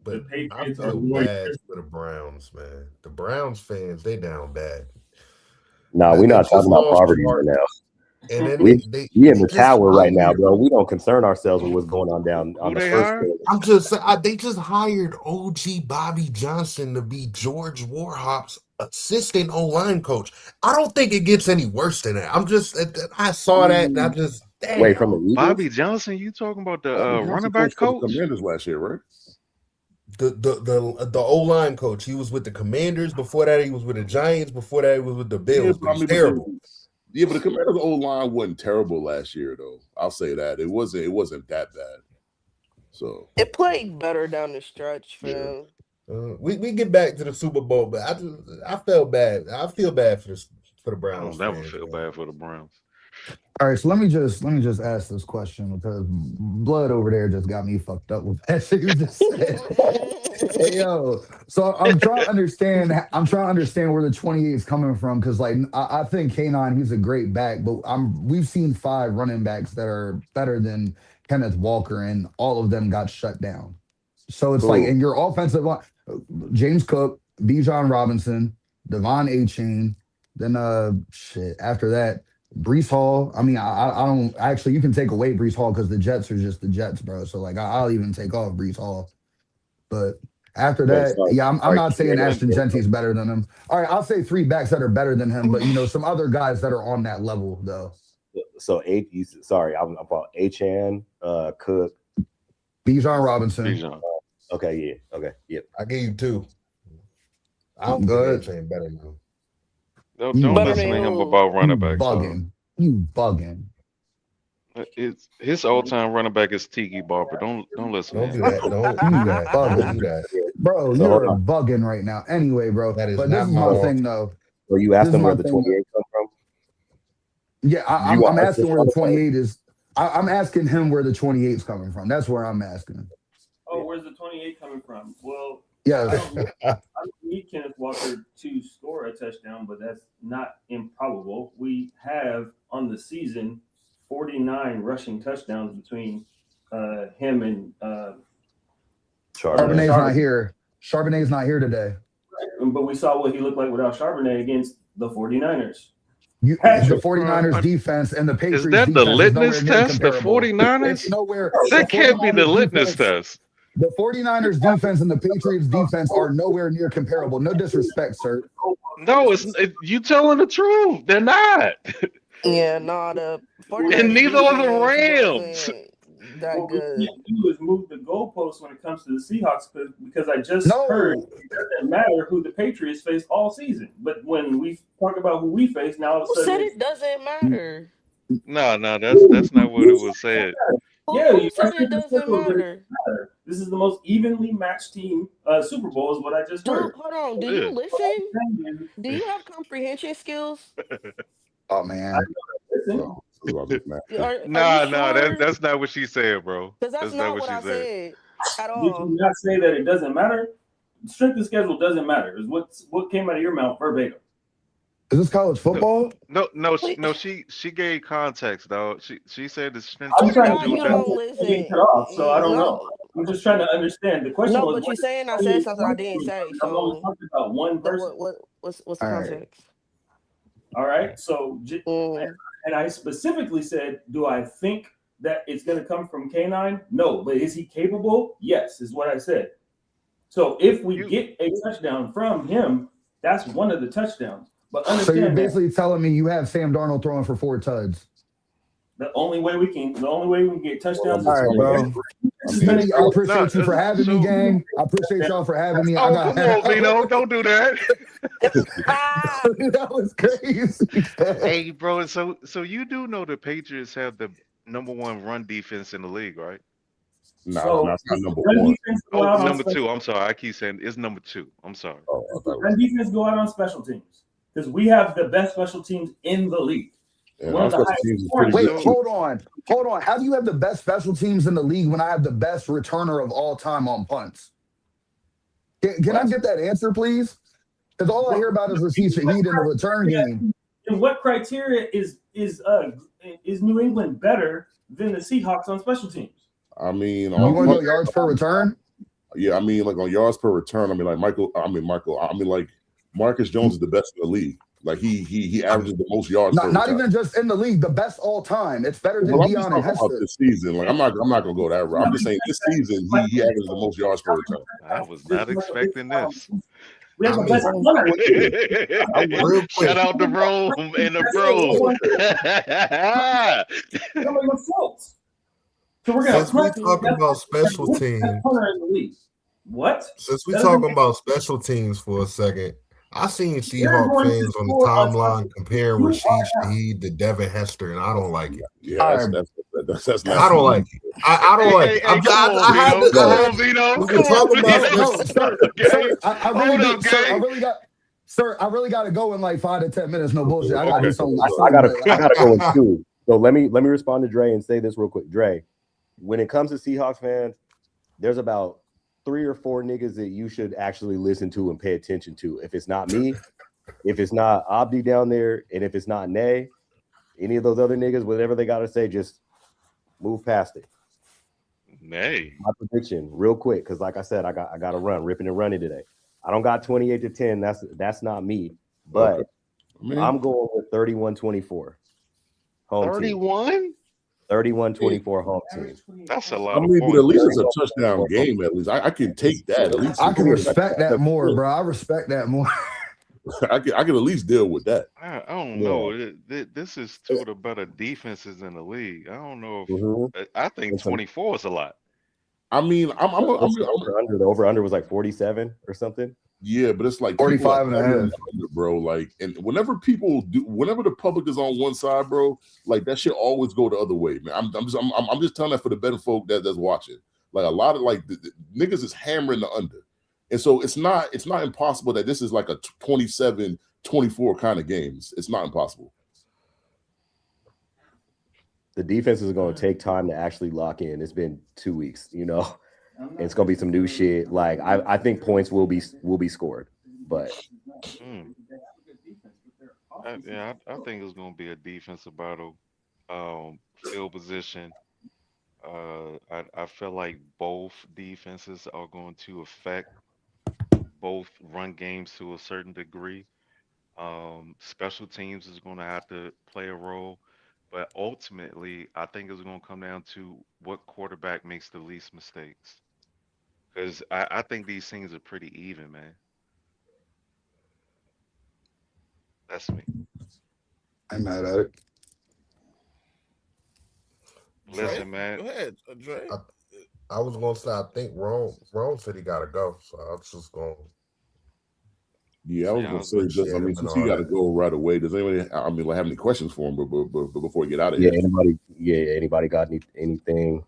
but I feel bad for the Browns, man. The Browns fans, they down bad. No, we're not talking about poverty right now. And then we in the tower right now, bro. We don't concern ourselves with what's going on down on the first. I'm just saying, they just hired OG Bobby Johnson to be George Warhop's assistant O-line coach. I don't think it gets any worse than that. I saw that and I just wait from the Bobby Johnson. You talking about the running back coach? The Commanders last year, right? The O-line coach. He was with the Commanders. Before that, he was with the Giants. Before that, he was with the Bills. Yeah, terrible. Yeah, but the Commanders' O-line wasn't terrible last year, though. I'll say that it wasn't that bad. So it played better down the stretch, fam. We get back to the Super Bowl, but I felt bad. I feel bad for the Browns. I don't never feel bad for the Browns. All right, so let me just ask this question because Blood over there just got me fucked up with that shit you just said. Hey, yo, so I'm trying to understand where the 28 is coming from because like I think K9, he's a great back, but we've seen 5 running backs that are better than Kenneth Walker, and all of them got shut down. So it's like in your offensive line, James Cook, Bijan Robinson, Devon Achane, then after that. Brees Hall. I mean, I don't actually. You can take away Brees Hall because the Jets are just the Jets, bro. So like, I'll even take off Brees Hall. But after Wait, that, sorry, yeah, I'm sorry, not saying Ashton Genty's better than him. All right, I'll say 3 backs that are better than him, but some other guys that are on that level though. So I'm about Achan, Cook, Bijan Robinson. Bijan. Okay, yeah. I gave you 2. I'm good. Saying better than him. Don't listen to him about running backs. You bugging. His all-time running back is Tiki Barber. Don't listen to him. Don't do that. Bro, you're bugging right now. Anyway, bro. That is but not this is my thing though. So you asked him where the 28 come from? Yeah, I'm asking where the 28 is. I'm asking him where the 28's coming from. That's where I'm asking. Oh, where's the 28 coming from? Well, yes. I don't need Kenneth Walker to score a touchdown, but that's not improbable. We have on the season 49 rushing touchdowns between him and Charbonnet's not here. Charbonnet's not here today. But we saw what he looked like without Charbonnet against the 49ers. The 49ers defense and the Patriots defense. Is that the litmus test? The 49ers? It's nowhere. That can't be the litmus test. The 49ers defense and the Patriots defense are nowhere near comparable. No disrespect, sir. No, you telling the truth. They're not. Yeah, no, the 49ers and neither are the Rams. That what good. we can't do is move the goalposts when it comes to the Seahawks because I just heard it doesn't matter who the Patriots face all season. But when we talk about who we face, now all of a sudden Who said it doesn't matter? No, that's not what it was said. Who said it doesn't matter? This is the most evenly matched team. Super Bowl is what I just heard. Hold on. Do you listen? Do you have comprehension skills? Oh man. No, that's not what she said, bro. Because that's not what I said at all. Did you not say that it doesn't matter? Strength of schedule doesn't matter. Is what came out of your mouth verbatim. Is this college football? No. She gave context, though. She said the strength I'm of trying schedule. to cut off, so I don't know. I'm just trying to understand the question. No, but you're saying I said something I didn't say. So I'm only talking about one person. What's the context? All right. So, and I specifically said, do I think that it's going to come from K9? No. But is he capable? Yes, is what I said. So if we get a touchdown from him, that's one of the touchdowns. But understand so you're basically telling me you have Sam Darnold throwing for 4 tuds. The only way we can get touchdowns. All right, bro. Smitty, I appreciate you for having me, gang. I appreciate y'all for having me. Come on, Vino, don't do that. That was crazy. Hey, bro, so you do know the Patriots have the #1 run defense in the league, right? No, that's not number 1. Oh, number 2. I'm sorry. I keep saying it's number 2. I'm sorry. Run defense go out on special teams because we have the best special teams in the league. Wait, hold on. How do you have the best special teams in the league when I have the best returner of all time on punts? Can I get that answer, please? Because all I hear about is Rashid Shaheed in the return game. And what criteria is New England better than the Seahawks on special teams? I mean, you want to go yards per return? Yeah, I mean, like on yards per return. I mean, like like Marcus Jones is the best in the league. Like he averages the most yards. Not even just in the league, the best all time. It's better than Deion and Hester. This season, like I'm not gonna go that route. I'm just saying this season he averages the most yards per return. I was not expecting this. We have the best Shout out the room and the bro. So we're gonna Since we talking about special teams. What? Since we talking about special teams for a second. I seen Seahawks fans on the timeline comparing Rashid Shaheed to Devin Hester, and I don't like it. Yeah, that's I don't like it. I don't like it. We can talk about I really got to go in like 5 to 10 minutes. No bullshit. I got to do something. I gotta go in 2. So let me respond to Dre and say this real quick. Dre, when it comes to Seahawks fans, there's about 3 or 4 niggas that you should actually listen to and pay attention to. If it's not me, if it's not Abdi down there, and if it's not Nay, any of those other niggas, whatever they got to say, just move past it. Nay. My prediction, real quick, because like I said, I got to run, ripping and running today. I don't got 28-10. That's not me, but I'm going with 31-24. home 31? 31-24 home team. That's a lot I of mean, points. but at least it's a touchdown game. At least I can take that. At least I can respect that more, bro. I respect that more. I can at least deal with that. I don't know. This is two of the better defenses in the league. I don't know if I think 24 is a lot. I mean, I'm the over under was like 47 or something. Yeah, but it's like 45 and a half, bro. Like, and whenever the public is on one side, bro, like that shit always go the other way, man. I'm just telling that for the better folk that's watching. Like a lot of the niggas is hammering the under, and so it's not impossible that this is like a 27-24 kind of game. It's not impossible. The defense is going to take time to actually lock in. It's been 2 weeks, and it's going to be some new shit. Like I think points will be scored, but I think it's going to be a defensive battle. Field position. I feel like both defenses are going to affect both run games to a certain degree. Special teams is going to have to play a role. But ultimately, I think it's going to come down to what quarterback makes the least mistakes. Because I think these things are pretty even, man. That's me. I'm mad at it. Listen, man. Go ahead, Dre. I was going to say, I think Rome said he got to go. So I was just going. Yeah, I was gonna say just. I mean, since he got to go right away, does anybody? I mean, have any questions for him? But before we get out of here, Anybody got anything?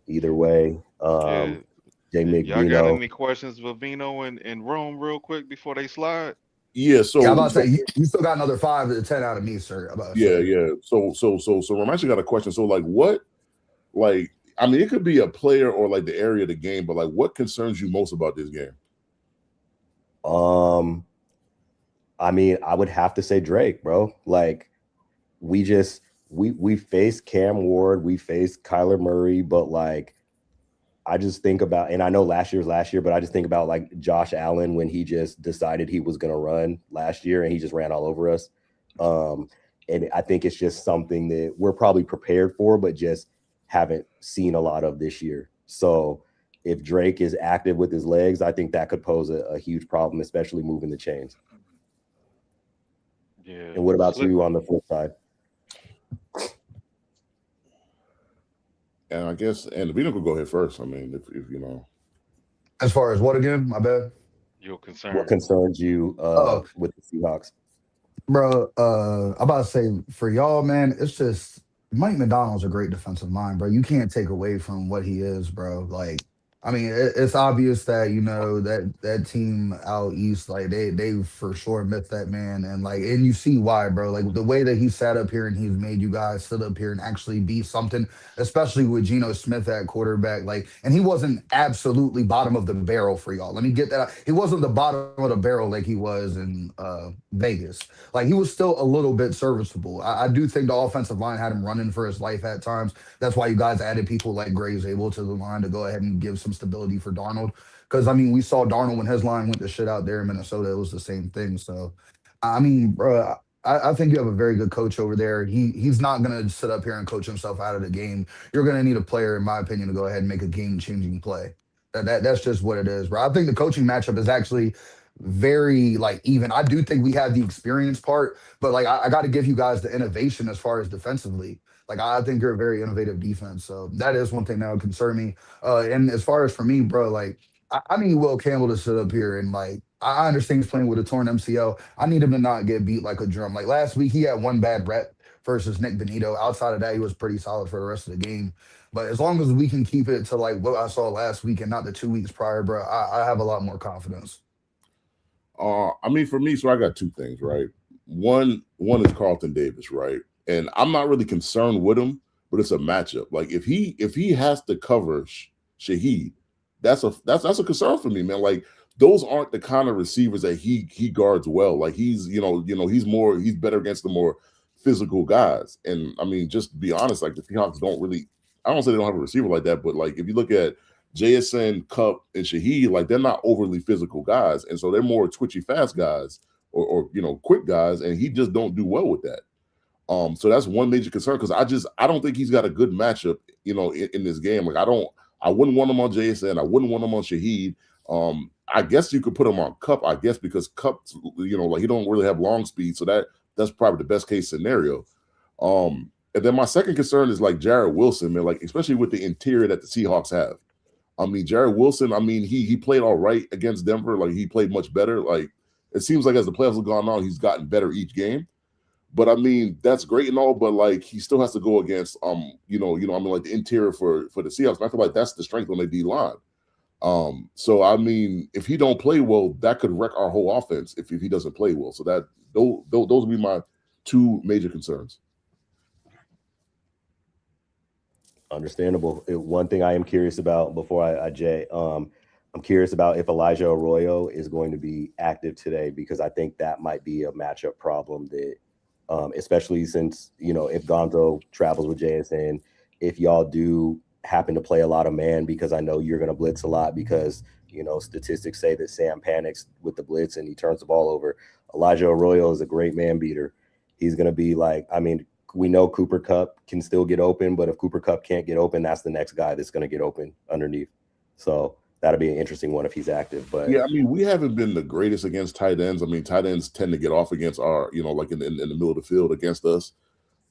Either way, JMIK. Y'all got any questions for Vino and Rome real quick before they slide? Yeah, so I'm about to say you still got another 5 to 10 out of me, sir. Yeah. So Rome actually got a question. So what? Like, I mean, it could be a player or like the area of the game, but like, what concerns you most about this game? I mean, I would have to say Drake, bro. Like, we faced Cam Ward, we faced Kyler Murray, but like, I just think about, and I know last year was last year, but I just think about like Josh Allen when he just decided he was gonna run last year and he just ran all over us. And I think it's just something that we're probably prepared for, but just haven't seen a lot of this year. So if Drake is active with his legs, I think that could pose a huge problem, especially moving the chains. Yeah. And what about you on the flip side? And I guess, and Vino could go ahead first. I mean, if you know. As far as what again? My bad. Your concern. What concerns you with the Seahawks? Bro, I'm about to say for y'all, man, it's just Mike McDonald's a great defensive mind, bro. You can't take away from what he is, bro. Like, I mean, it's obvious that that team out east, like they for sure missed that man, and you see why, bro. Like the way that he sat up here and he's made you guys sit up here and actually be something, especially with Geno Smith at quarterback. Like, and he wasn't absolutely bottom of the barrel for y'all. Let me get that out. He wasn't the bottom of the barrel like he was in Vegas. Like he was still a little bit serviceable. I do think the offensive line had him running for his life at times. That's why you guys added people like Graves able to the line to go ahead and give some stability for Darnold. Because, I mean, we saw Darnold when his line went to shit out there in Minnesota. It was the same thing. So, I mean, bro, I think you have a very good coach over there. He's not going to sit up here and coach himself out of the game. You're going to need a player, in my opinion, to go ahead and make a game-changing play. That's just what it is, bro. I think the coaching matchup is actually very even. I do think we have the experience part, but I got to give you guys the innovation as far as defensively. Like I think you're a very innovative defense, so that is one thing that would concern me. And as far as for me, bro, I need Will Campbell to sit up here and I understand he's playing with a torn MCL. I need him to not get beat like a drum. Like last week, he had one bad rep versus Nick Benito. Outside of that, he was pretty solid for the rest of the game. But as long as we can keep it to what I saw last week and not the 2 weeks prior, bro, I have a lot more confidence. I mean, for me, so I got two things, right? One is Carlton Davis, right? And I'm not really concerned with him, but it's a matchup. Like if he has to cover Shaheed, that's a concern for me, man. Like those aren't the kind of receivers that he guards well. Like he's better against the more physical guys. And I mean, just to be honest, like the Seahawks don't really. I don't say they don't have a receiver like that, but like if you look at JSN, Kupp, and Shaheed, like they're not overly physical guys, and so they're more twitchy, fast guys or quick guys, and he just don't do well with that. So that's one major concern because I don't think he's got a good matchup, in this game. Like I wouldn't want him on JSN. I wouldn't want him on Shaheed. I guess you could put him on Cup, I guess, because Cup, like he don't really have long speed. So that's probably the best case scenario. And then my second concern is like Jared Wilson, man, like especially with the interior that the Seahawks have. I mean, Jared Wilson, I mean, he played all right against Denver. Like he played much better. Like it seems like as the playoffs have gone on, he's gotten better each game. But I mean, that's great and all, but like he still has to go against like the interior for the Seahawks. And I feel like that's the strength on the D line. So I mean, if he don't play well, that could wreck our whole offense if he doesn't play well. So that those would be my two major concerns. Understandable. One thing I am curious about before I Jay, I'm curious about if Elijah Arroyo is going to be active today, because I think that might be a matchup problem that, especially since, if Gonzo travels with JSN, if y'all do happen to play a lot of man, because I know you're going to blitz a lot because, statistics say that Sam panics with the blitz and he turns the ball over. Elijah Arroyo is a great man beater. He's going to be like, I mean, we know Cooper Kupp can still get open, but if Cooper Kupp can't get open, that's the next guy that's going to get open underneath. So that'll be an interesting one if he's active. But yeah, I mean, we haven't been the greatest against tight ends. I mean, tight ends tend to get off against our, like in the middle of the field against us.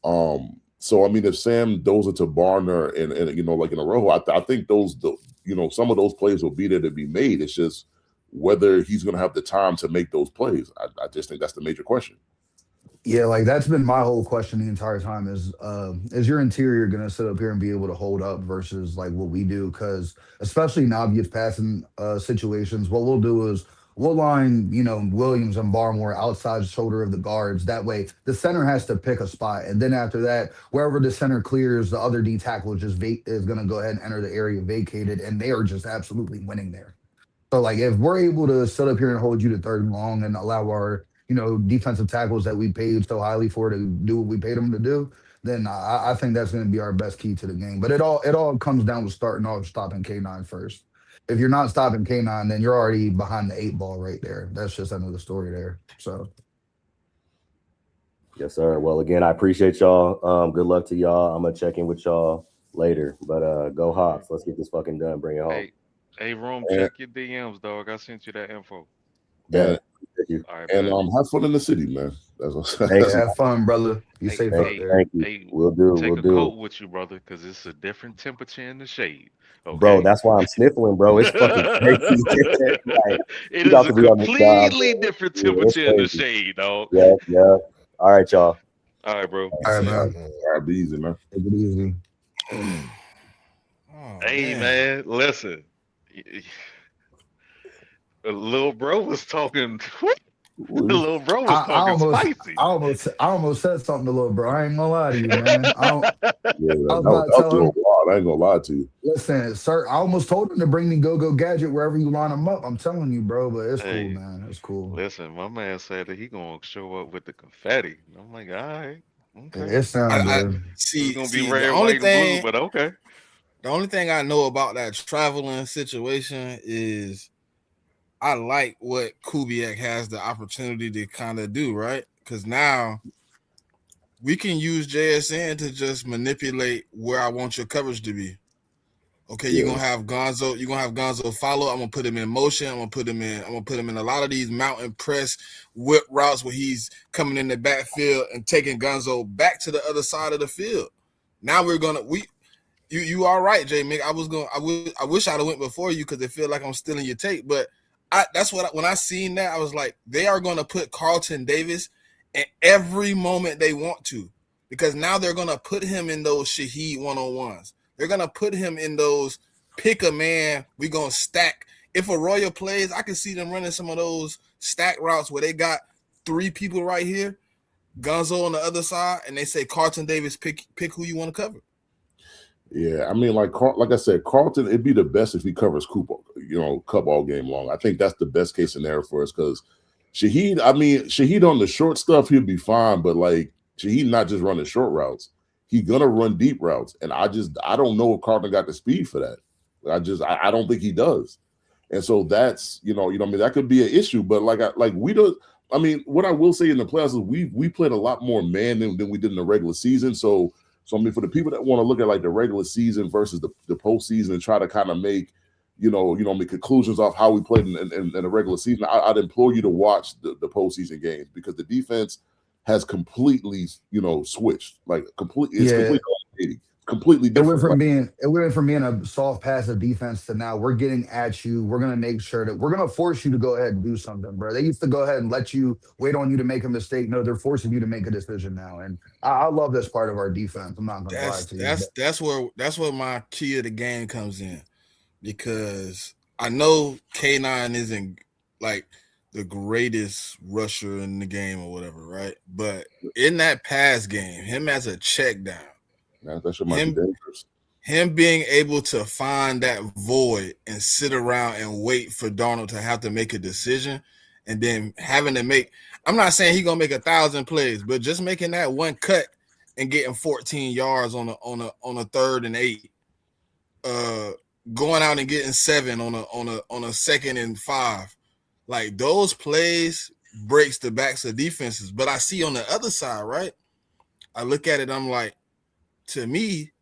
So I mean, if Sam does it to Barner and like in a row, I think some of those plays will be there to be made. It's just whether he's going to have the time to make those plays. I just think that's the major question. Yeah, like that's been my whole question the entire time is your interior going to sit up here and be able to hold up versus like what we do? Because especially in obvious passing situations, what we'll do is we'll line, Williams and Barmore outside shoulder of the guards. That way the center has to pick a spot. And then after that, wherever the center clears, the other D tackle is going to go ahead and enter the area vacated. And they are just absolutely winning there. So like if we're able to sit up here and hold you to third and long and allow our defensive tackles that we paid so highly for to do what we paid them to do, then I think that's going to be our best key to the game. But it all comes down to starting off stopping K9 first. If you're not stopping K9, then you're already behind the 8 ball right there. That's just another story there. So. Yes, sir. Well, again, I appreciate y'all. Good luck to y'all. I'm going to check in with y'all later. But go Hawks. Let's get this fucking done. Bring it home. Hey, Room, check your DMs, dog. I sent you that info. Yeah. You. Right, and have fun in the city, man. Have fun, brother. You safe out there. Thank you. Hey, we'll do. Take a coat with you, brother, because it's a different temperature in the shade. Okay? Bro, that's why I'm sniffling, bro. It's fucking crazy. It is a completely different temperature in the shade, dog. Yeah. All right, y'all. All right, bro. All right, man. All right, be easy, man. Take it easy. Hey, man, listen. Little bro was talking. Little bro was talking spicy. I almost said something to little bro. I ain't gonna lie to you, man. I ain't gonna lie to you. Listen, sir, I almost told him to bring me Go Gadget wherever you line him up. I'm telling you, bro, but it's cool, man. It's cool. Listen, my man said that he gonna show up with the confetti. I'm like, all right, okay. It sounds good. It's gonna be red, white, and blue, but okay. The only thing I know about that traveling situation is I like what Kubiak has the opportunity to kind of do, right? Because now we can use JSN to just manipulate where I want your coverage to be. Okay, you're gonna have Gonzo. You're gonna have Gonzo follow. I'm gonna put him in motion. I'm gonna put him in a lot of these mountain press whip routes where he's coming in the backfield and taking Gonzo back to the other side of the field. Now you are right, JMIK. I wish I'd have went before you because it feel like I'm stealing your take, but when I seen that, I was like, they are going to put Carlton Davis at every moment they want to, because now they're going to put him in those Shaheed one-on-ones. They're going to put him in those pick a man. We're going to stack. If Arroyo plays, I can see them running some of those stack routes where they got 3 people right here, Gonzo on the other side, and they say Carlton Davis, pick who you want to cover. Yeah, I mean, like I said, Carlton, it'd be the best if he covers Cooper, Cup all game long. I think that's the best case scenario for us because Shaheed on the short stuff, he'll be fine, but like Shaheed not just running short routes. He's gonna run deep routes. And I don't know if Carlton got the speed for that. I don't think he does. And so that's, that could be an issue. But I mean, what I will say in the playoffs is we played a lot more man than we did in the regular season. So I mean, for the people that want to look at like the regular season versus the postseason and try to kind of make make conclusions off how we played in the regular season, I'd implore you to watch the postseason games because the defense has completely switched, like completely. It's completely different. It went from being a soft passive defense to now we're getting at you. We're gonna make sure that we're gonna force you to go ahead and do something, bro. They used to go ahead and let you wait on you to make a mistake. No, they're forcing you to make a decision now, and I love this part of our defense. I'm not gonna lie to you. That's where my key of the game comes in, because I know K9 isn't like the greatest rusher in the game or whatever, right? But in that pass game, him as a check down. That shit might be dangerous. Him being able to find that void and sit around and wait for Darnold to have to make a decision, and then having to make. I'm not saying he's gonna make 1,000 plays, but just making that one cut and getting 14 yards on a 3rd and 8, going out and getting 7 on a 2nd and 5, like those plays breaks the backs of defenses. But I see on the other side, right? I look at it, I'm like, to me,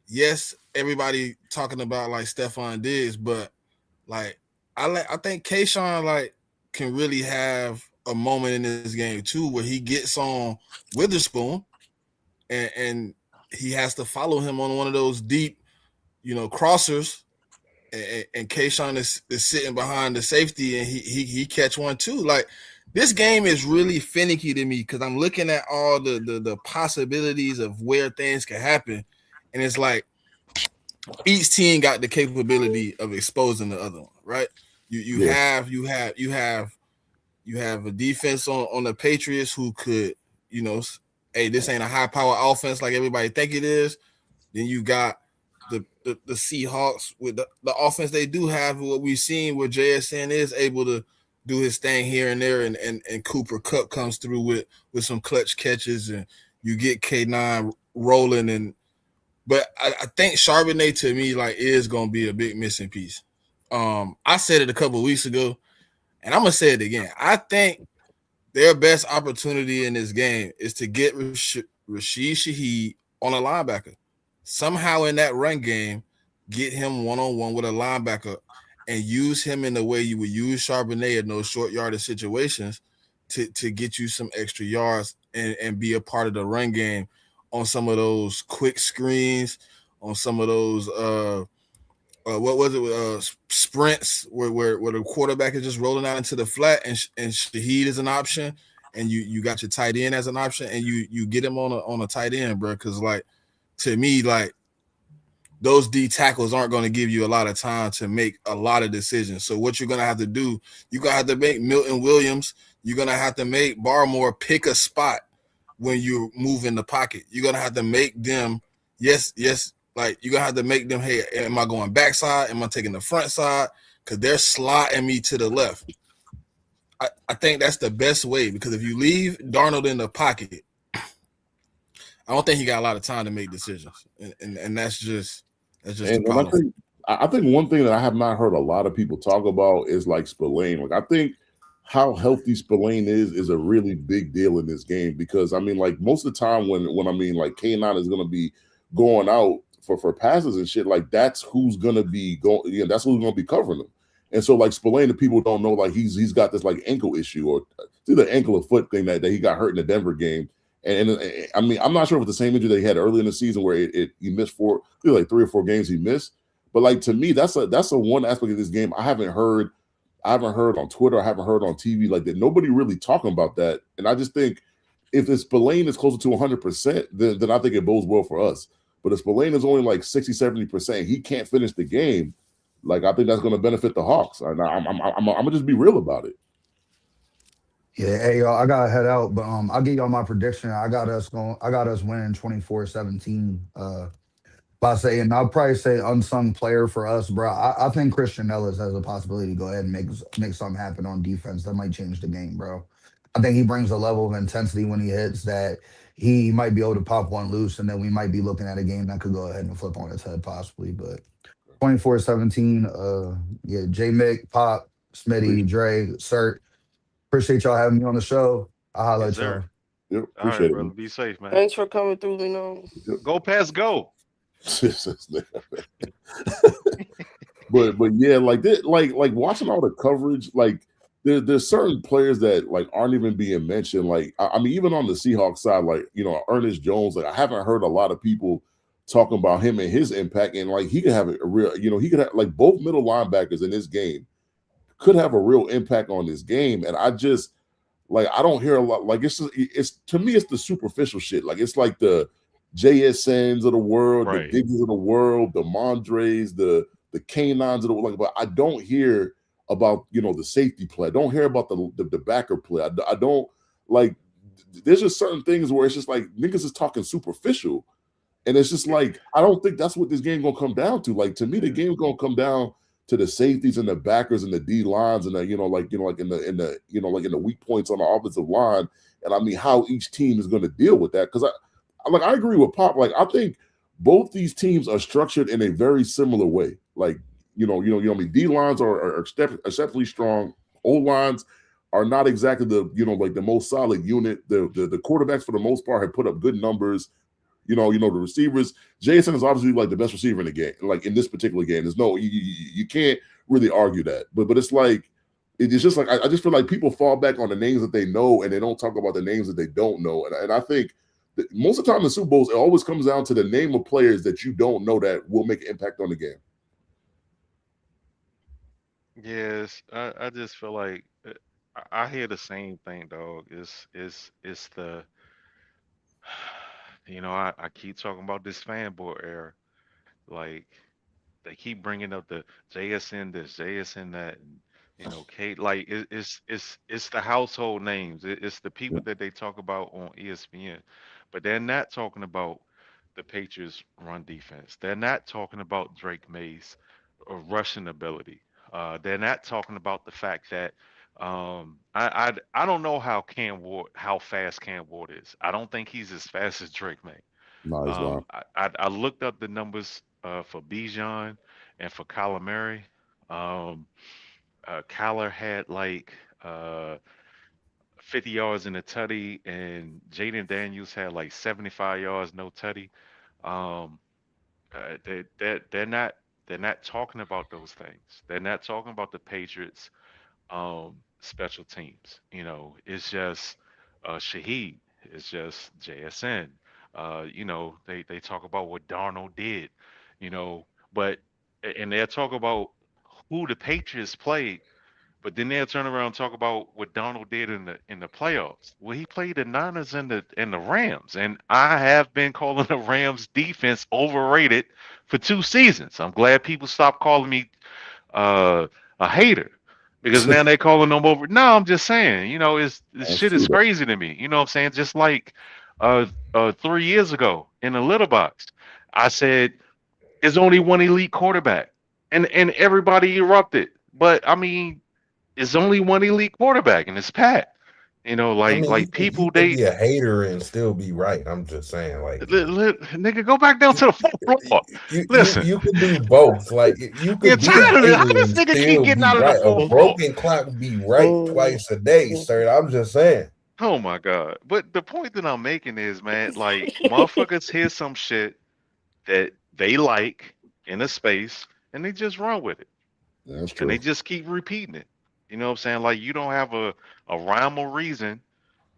yes, everybody talking about like Stephon Diggs, but like I think Kayshawn like can really have a moment in this game too where he gets on Witherspoon and he has to follow him on one of those deep, crossers, and Kayshawn is sitting behind the safety and he catch one too. Like this game is really finicky to me because I'm looking at all the possibilities of where things can happen, and it's like each team got the capability of exposing the other one, right? You have a defense on the Patriots who could, hey, this ain't a high power offense like everybody think it is. Then you got the Seahawks with the offense they do have, what we've seen where JSN is able to do his thing here and there, and Cooper Kupp comes through with some clutch catches, and you get K9 rolling. But I think Charbonnet to me like is gonna be a big missing piece. I said it a couple of weeks ago, and I'm gonna say it again. I think their best opportunity in this game is to get Rashid Shaheed on a linebacker. Somehow in that run game, get him one-on-one with a linebacker and use him in the way you would use Charbonnet in those short yardage situations to get you some extra yards and be a part of the run game on some of those quick screens, on some of those sprints where the quarterback is just rolling out into the flat and Shaheed is an option, and you got your tight end as an option, and you get him on a tight end, bro, because like to me, like those D tackles aren't going to give you a lot of time to make a lot of decisions. So what you're going to have to do, you're going to have to make Milton Williams, you're going to have to make Barmore pick a spot when you move in the pocket. You're going to have to make them, yes, like you're going to have to make them, hey, am I going backside? Am I taking the front side? Because they're sliding me to the left. I think that's the best way, because if you leave Darnold in the pocket, I don't think he got a lot of time to make decisions, and that's just the problem. I think one thing that I have not heard a lot of people talk about is like Spillane. Like I think how healthy Spillane is a really big deal in this game, because I mean, like most of the time when I mean like K9 is going to be going out for passes and shit, like that's who's going to be going. Yeah, that's who's going to be covering him. And so like Spillane, the people don't know like he's got this like ankle issue, or it's either ankle or foot thing that he got hurt in the Denver game. And I mean, I'm not sure if it's the same injury that he had early in the season where he missed 3 or 4 games he missed. But like to me, that's a one aspect of this game I haven't heard on Twitter, I haven't heard on TV like that. Nobody really talking about that. And I just think if Spillane is closer to 100%, then I think it bodes well for us. But if Spillane is only like 60, 70%, he can't finish the game. Like I think that's going to benefit the Hawks. And I'm gonna just be real about it. Yeah, hey y'all, I gotta head out, but I'll give y'all my prediction. I got us winning 24-17. By saying I'll probably say unsung player for us, bro. I think Christian Ellis has a possibility to go ahead and make something happen on defense that might change the game, bro. I think he brings a level of intensity when he hits that he might be able to pop one loose, and then we might be looking at a game that could go ahead and flip on its head possibly. But 24-17, JMIK, Pop, Smitty, Dre, Cert. Appreciate y'all having me on the show. I'll holler at y'all. Yep, All appreciate right, it, brother. man. Be safe, man. Thanks for coming through, Lino. Go past go. but yeah, like that, like watching all the coverage, like there's certain players that like aren't even being mentioned. Like I mean, even on the Seahawks side, like Ernest Jones, like I haven't heard a lot of people talking about him and his impact, and like he could have a real, he could have like both middle linebackers in this game could have a real impact on this game, and I just like I don't hear a lot. Like it's to me it's the superficial shit. Like it's like the JSNs of the world, right. the Diggs of the world, the Mondres, the canines of the like. But I don't hear about the safety play. I don't hear about the backer play. I don't like. There's just certain things where it's just like niggas is talking superficial, and it's just like I don't think that's what this game gonna come down to. Like to me, the game's gonna come down to the safeties and the backers and the D lines and the like in the weak points on the offensive line, and I mean how each team is going to deal with that. Because I agree with Pop. Like I think both these teams are structured in a very similar way. Like I mean D lines are exceptionally strong. O lines are not exactly the like the most solid unit. The quarterbacks for the most part have put up good numbers. The receivers. Jason is obviously like the best receiver in the game. Like in this particular game, there's no you can't really argue that. But it's like it's just like I just feel like people fall back on the names that they know and they don't talk about the names that they don't know. And I think that most of the time in the Super Bowls, it always comes down to the name of players that you don't know that will make an impact on the game. Yes, I just feel like I hear the same thing, dog. It's the I keep talking about this fanboy era. Like they keep bringing up the JSN this, JSN that, and Kate. Like it's the household names. It's the people that they talk about on ESPN, but they're not talking about the Patriots' run defense. They're not talking about Drake May's rushing ability. They're not talking about the fact that I don't know how fast Cam Ward is. I don't think he's as fast as Drake May. No, he's not. I looked up the numbers for Bijan and for Kyler Murray. Kyler had like 50 yards in a tutty, and Jaden Daniels had like 75 yards, no tutty. Um, they're not talking about those things. They're not talking about the Patriots special teams. It's just Shaheed. It's just JSN. They talk about what Darnold did. But and they'll talk about who the Patriots played, but then they'll turn around and talk about what Darnold did in the playoffs. Well, he played the Niners and the Rams, and I have been calling the Rams defense overrated for 2 seasons. I'm glad people stopped calling me a hater because now they're calling them over. No, I'm just saying, this shit is crazy to me. You know what I'm saying? Just like 3 years ago in the Little Box, I said there's only one elite quarterback, and everybody erupted. But I mean, it's only one elite quarterback, and it's Pat. Like people, you can be a hater and still be right. I'm just saying, like, nigga, go back down to the floor. Listen, you can do both. Like, you could be a hater and still be right. A broken clock be right twice a day, sir. I'm just saying. Oh my God! But the point that I'm making is, man, like motherfuckers hear some shit that they like in a space, and they just run with it. That's true. And they just keep repeating it. You know what I'm saying? Like you don't have a rhyme or reason.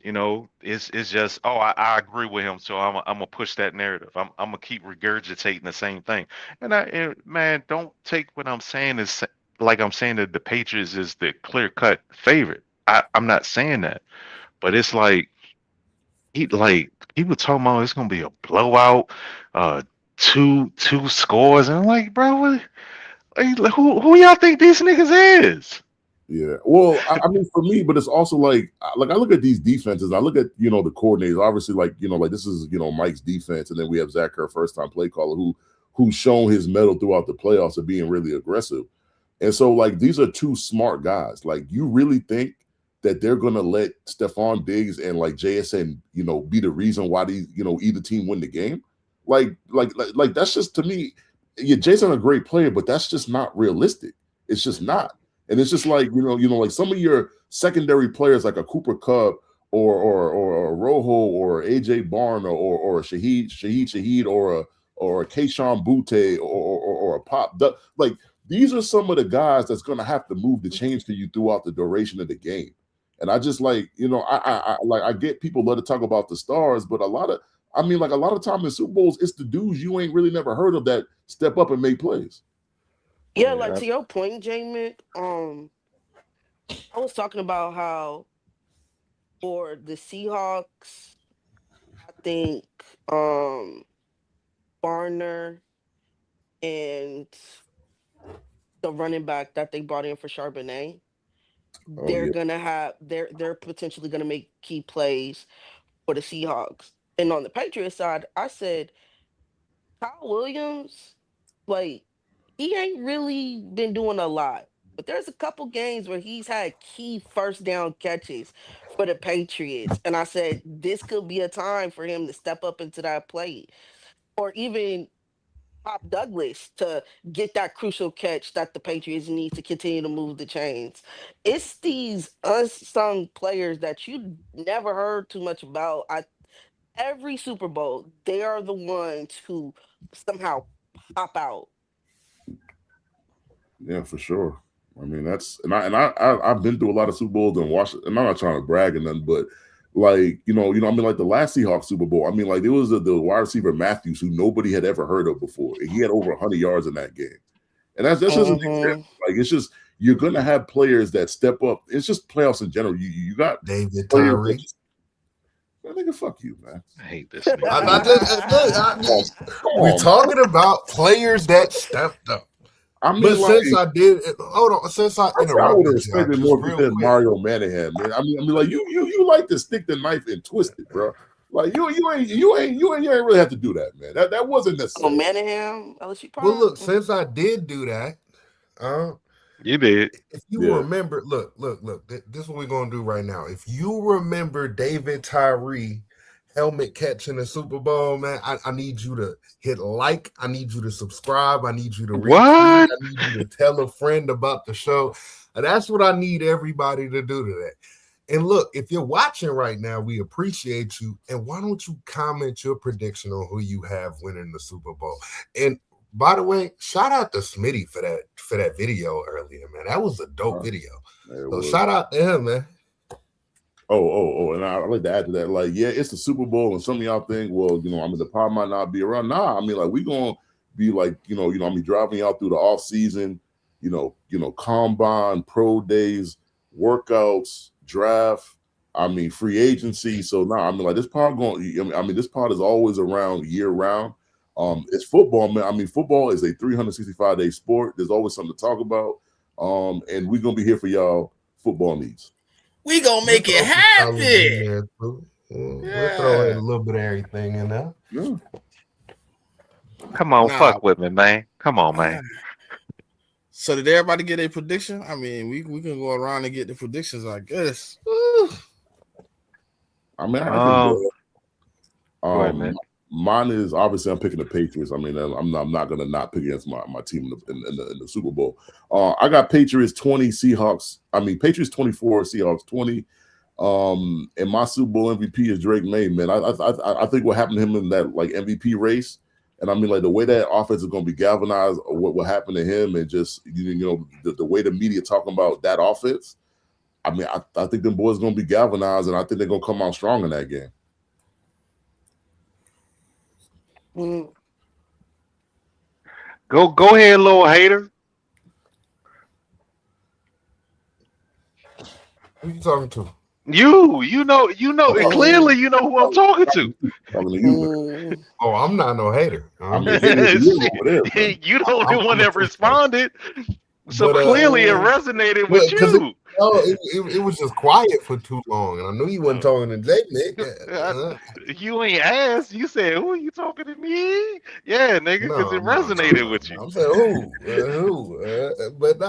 It's just, oh, I agree with him, so I'm gonna push that narrative. I'm gonna keep regurgitating the same thing. And man, don't take what I'm saying as like I'm saying that the Patriots is the clear cut favorite. I'm not saying that, but it's like people talking about it's gonna be a blowout, two scores, and I'm like, bro, who y'all think these niggas is? Yeah, well, I mean, for me, but it's also like I look at these defenses. I look at the coordinators. Obviously, like this is Mike's defense, and then we have Zach Kerr, first time play caller, who's shown his mettle throughout the playoffs of being really aggressive. And so, like, these are two smart guys. Like, you really think that they're gonna let Stephon Diggs and like JSN, be the reason why these either team win the game? Like that's just, to me. Yeah, Jason's a great player, but that's just not realistic. It's just not. And it's just like, like some of your secondary players like a Cooper Kupp or a Rojo or AJ Barn or a Shaheed or a Keyshawn Butte or a Pop. Like these are some of the guys that's going to have to move the chains to you throughout the duration of the game. And I just like, I get people love to talk about the stars, but a lot of time in Super Bowls, it's the dudes you ain't really never heard of that step up and make plays. Yeah, like to your point, JMIK, I was talking about how for the Seahawks, I think Barner and the running back that they brought in for Charbonnet, they're potentially gonna make key plays for the Seahawks. And on the Patriots side, I said Kyle Williams, like he ain't really been doing a lot, but there's a couple games where he's had key first down catches for the Patriots, and I said this could be a time for him to step up into that play, or even Pop Douglas to get that crucial catch that the Patriots need to continue to move the chains. It's these unsung players that you never heard too much about. Every Super Bowl, they are the ones who somehow pop out. Yeah, for sure. I mean, I've been through a lot of Super Bowls and watched, and I'm not trying to brag or nothing, but like, like the last Seahawks Super Bowl, I mean, like there was the wide receiver Matthews who nobody had ever heard of before. And he had over 100 yards in that game. And that's just an example. Like, it's just, you're going to have players that step up. It's just playoffs in general. You got David Tyree. Nigga, fuck you, man. I hate this nigga. We're talking about players that stepped up. I mean, but like, since I did, hold on. Since I interrupted, I would have expected more if you said Mario Manahan, man. I mean, like you like to stick the knife and twist it, bro. Like you ain't really have to do that, man. That wasn't necessary. Oh, Manahan, LSU. Well, look, since I did do that, you did. If you remember, look, this is what we're gonna do right now. If you remember David Tyree helmet catch in the Super Bowl, man, I need you to hit like, I need you to subscribe, I need you to retweet, I need you to tell a friend about the show. And that's what I need everybody to do today. And look, if you're watching right now, we appreciate you. And why don't you comment your prediction on who you have winning the Super Bowl? And by the way, shout out to Smitty for that video earlier, man. That was a dope video. So shout out to him, man. Oh, and I'd like to add to that, like, yeah, it's the Super Bowl, and some of y'all think, well, I mean, the pod might not be around. Nah, I mean, like, we gonna be like, I mean, driving y'all through the off season, combine, pro days, workouts, draft. I mean, free agency. So I mean, like, this pod this pod is always around year round. It's football, man. I mean, football is a 365-day sport. There's always something to talk about. And we're gonna be here for y'all football needs. We gonna make it happen. We'll throw in a little bit of everything in there. Yeah. Come on, fuck with me, man. Come on, man. So did everybody get a prediction? I mean, we can go around and get the predictions, I guess. I mean, go ahead, man. Mine is obviously I'm picking the Patriots. I mean, I'm not gonna not pick against my team in the Super Bowl. I got Patriots 20, Seahawks. I mean, Patriots 24, Seahawks 20. And my Super Bowl MVP is Drake May, man. I think what happened to him in that like MVP race, and I mean like the way that offense is gonna be galvanized, or what happened to him, and just the way the media talking about that offense. I mean, I think them boys gonna be galvanized, and I think they're gonna come out strong in that game. Go ahead, little hater. Who you talking to? You know, clearly you know who I'm talking to. Talking to you. Oh, I'm not no hater. You the only one that responded. So clearly it resonated with you. It was just quiet for too long, and I knew you wasn't talking to JMIK. You ain't asked. You said, "Who are you talking to me?" Yeah, nigga, because it resonated with you. I'm saying who? But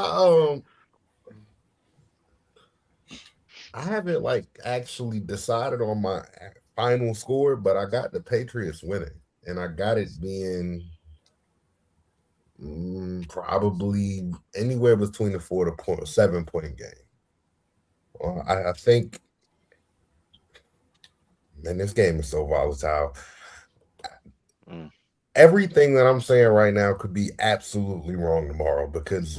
I haven't like actually decided on my final score, but I got the Patriots winning, and I got it being Probably anywhere between a 4 to 7 point game. I think, man, this game is so volatile. Everything that I'm saying right now could be absolutely wrong tomorrow, because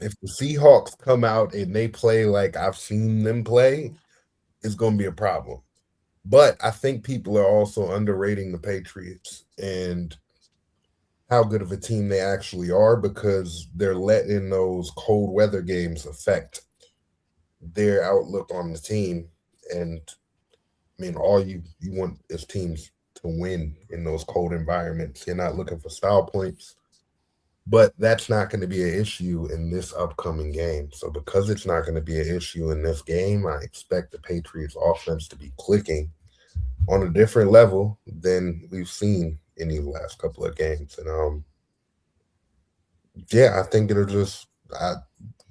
if the Seahawks come out and they play like I've seen them play, it's going to be a problem. But I think people are also underrating the Patriots and how good of a team they actually are, because they're letting those cold weather games affect their outlook on the team. And I mean, all you want is teams to win in those cold environments. You're not looking for style points, but that's not going to be an issue in this upcoming game. So because it's not going to be an issue in this game, I expect the Patriots offense to be clicking on a different level than we've seen in these last couple of games. And yeah, I think it'll just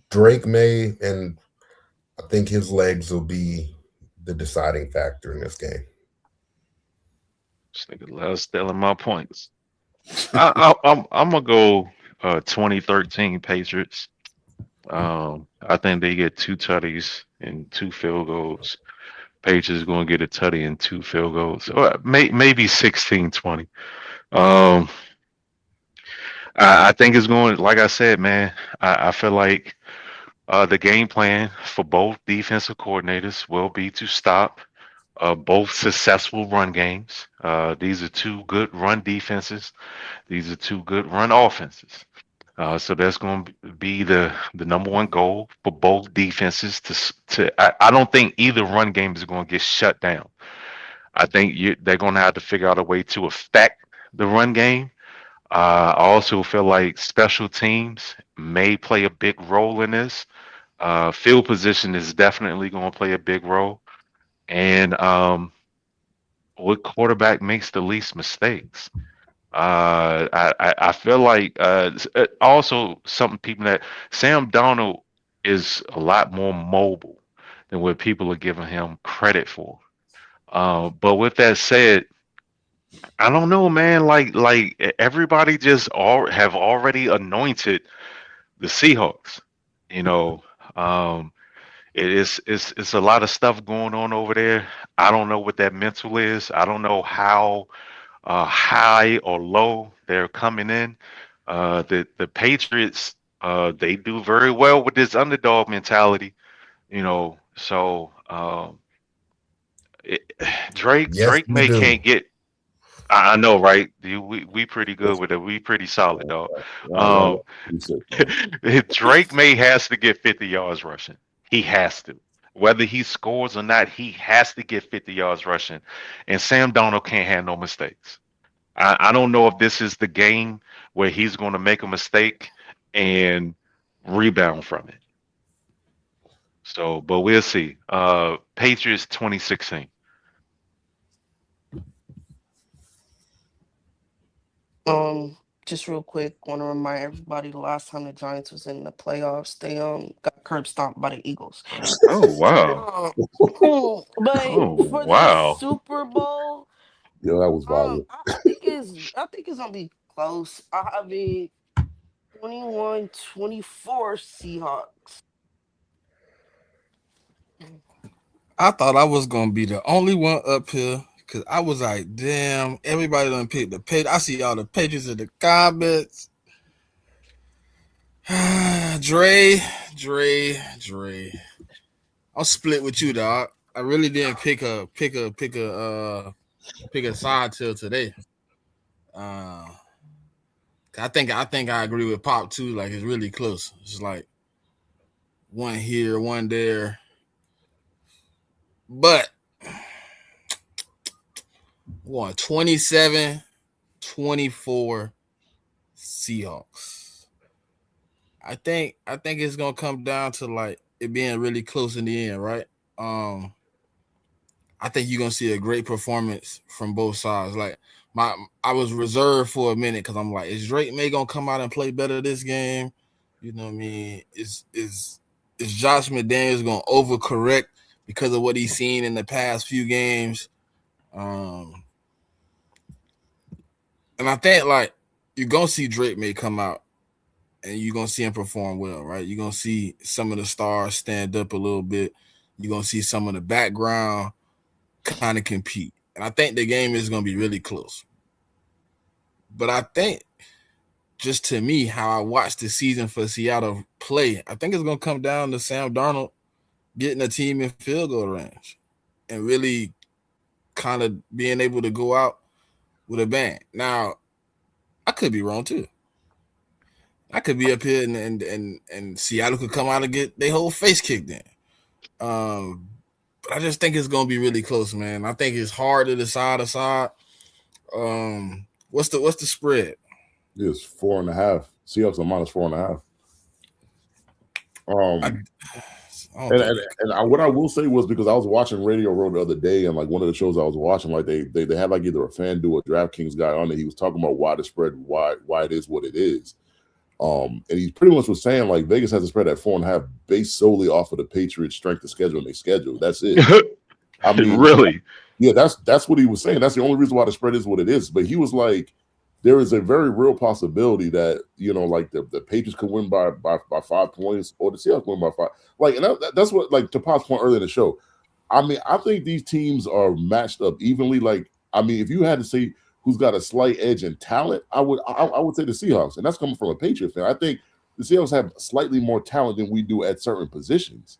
Drake may, and I think his legs will be the deciding factor in this game. This nigga loves stealing my points. I'm gonna go 2013 Patriots. I think they get 2 tutties and 2 field goals. Patriots gonna get a tutty and 2 field goals, or maybe 16-20. I think it's going, like I said, man. I feel like the game plan for both defensive coordinators will be to stop both successful run games. These are 2 good run defenses. These are 2 good run offenses. So that's going to be the number one goal for both defenses. I don't think either run game is going to get shut down. I think they're going to have to figure out a way to affect the run game. I also feel like special teams may play a big role in this. Field position is definitely going to play a big role. And what quarterback makes the least mistakes? I feel like also something people that Sam Darnold is a lot more mobile than what people are giving him credit for. But with that said, I don't know, man. Like everybody just have already anointed the Seahawks. You know, it's a lot of stuff going on over there. I don't know what that mental is. I don't know how high or low they're coming in. The Patriots, they do very well with this underdog mentality, you know. So Drake may can't get. I know, right? We pretty good with it. We pretty solid, dog. Drake may has to get 50 yards rushing. He has to. Whether he scores or not, he has to get 50 yards rushing. And Sam Darnold can't have no mistakes. I don't know if this is the game where he's going to make a mistake and rebound from it. So, but we'll see. Patriots 2016. Just real quick, want to remind everybody the last time the Giants was in the playoffs, they got curb stomped by the Eagles. Oh wow! But for the Super Bowl, yo, that was violent. I think it's gonna be close. I have it 21-24 Seahawks. I thought I was gonna be the only one up here, because I was like, damn, everybody done picked the Patriots. I see all the Patriots in the comments. Dre. I'm split with you, dog. I really didn't pick a side till today. I think I agree with Pop too. Like, it's really close. It's like one here, one there. But 27-24 Seahawks. I think it's gonna come down to like it being really close in the end, right? I think you're gonna see a great performance from both sides. Like I was reserved for a minute because I'm like, is Drake May gonna come out and play better this game? You know what I mean? Is Josh McDaniels gonna overcorrect because of what he's seen in the past few games? And I think like you're gonna see Drake May come out and you're gonna see him perform well, right? You're gonna see some of the stars stand up a little bit. You're gonna see some of the background kind of compete. And I think the game is gonna be really close. But I think, just to me, how I watched the season for Seattle play, I think it's gonna come down to Sam Darnold getting a team in field goal range and really kind of being able to go out with a bang. Now, I could be wrong too. I could be up here and Seattle could come out and get their whole face kicked in. But I just think it's gonna be really close, man. I think it's hard to decide a side. What's the spread? It's 4.5. Seahawks are minus 4.5. And what I will say was, because I was watching Radio Row the other day, and like one of the shows I was watching, like they had like either a FanDuel or DraftKings guy on it. He was talking about why the spread, why it is what it is. And he pretty much was saying like Vegas has a spread at 4.5 based solely off of the Patriots' strength of schedule and their schedule. That's it. I mean, really? Yeah, that's what he was saying. That's the only reason why the spread is what it is. But he was like, there is a very real possibility that, you know, like the Patriots could win by 5 points, or the Seahawks win by 5. Like, and that's what, like, to Pop's point earlier in the show. I mean, I think these teams are matched up evenly. Like, I mean, if you had to say who's got a slight edge in talent, I would say the Seahawks, and that's coming from a Patriot fan. I think the Seahawks have slightly more talent than we do at certain positions.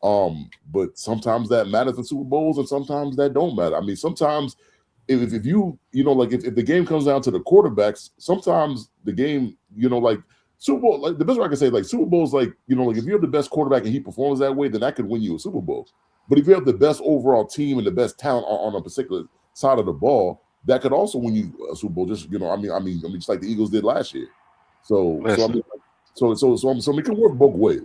But sometimes that matters in Super Bowls, and sometimes that don't matter. I mean, sometimes if you know, like if the game comes down to the quarterbacks, sometimes the game, you know, like Super Bowl, like the best way I can say, like Super Bowls, like, you know, like if you have the best quarterback and he performs that way, then that could win you a Super Bowl. But if you have the best overall team and the best talent on a particular side of the ball, that could also win you a Super Bowl. Just, you know, I mean, just like the Eagles did last year. So it can work both ways.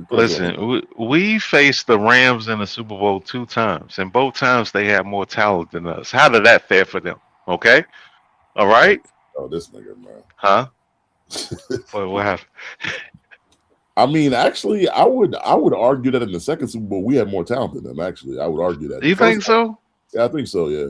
Listen, we faced the Rams in the Super Bowl 2 times, and both times they had more talent than us. How did that fare for them? Okay, all right. Oh, this nigga, man. Huh? What happened? I mean, actually, I would argue that in the second Super Bowl we had more talent than them. Actually, I would argue that. You think so? Yeah, I think so. Yeah.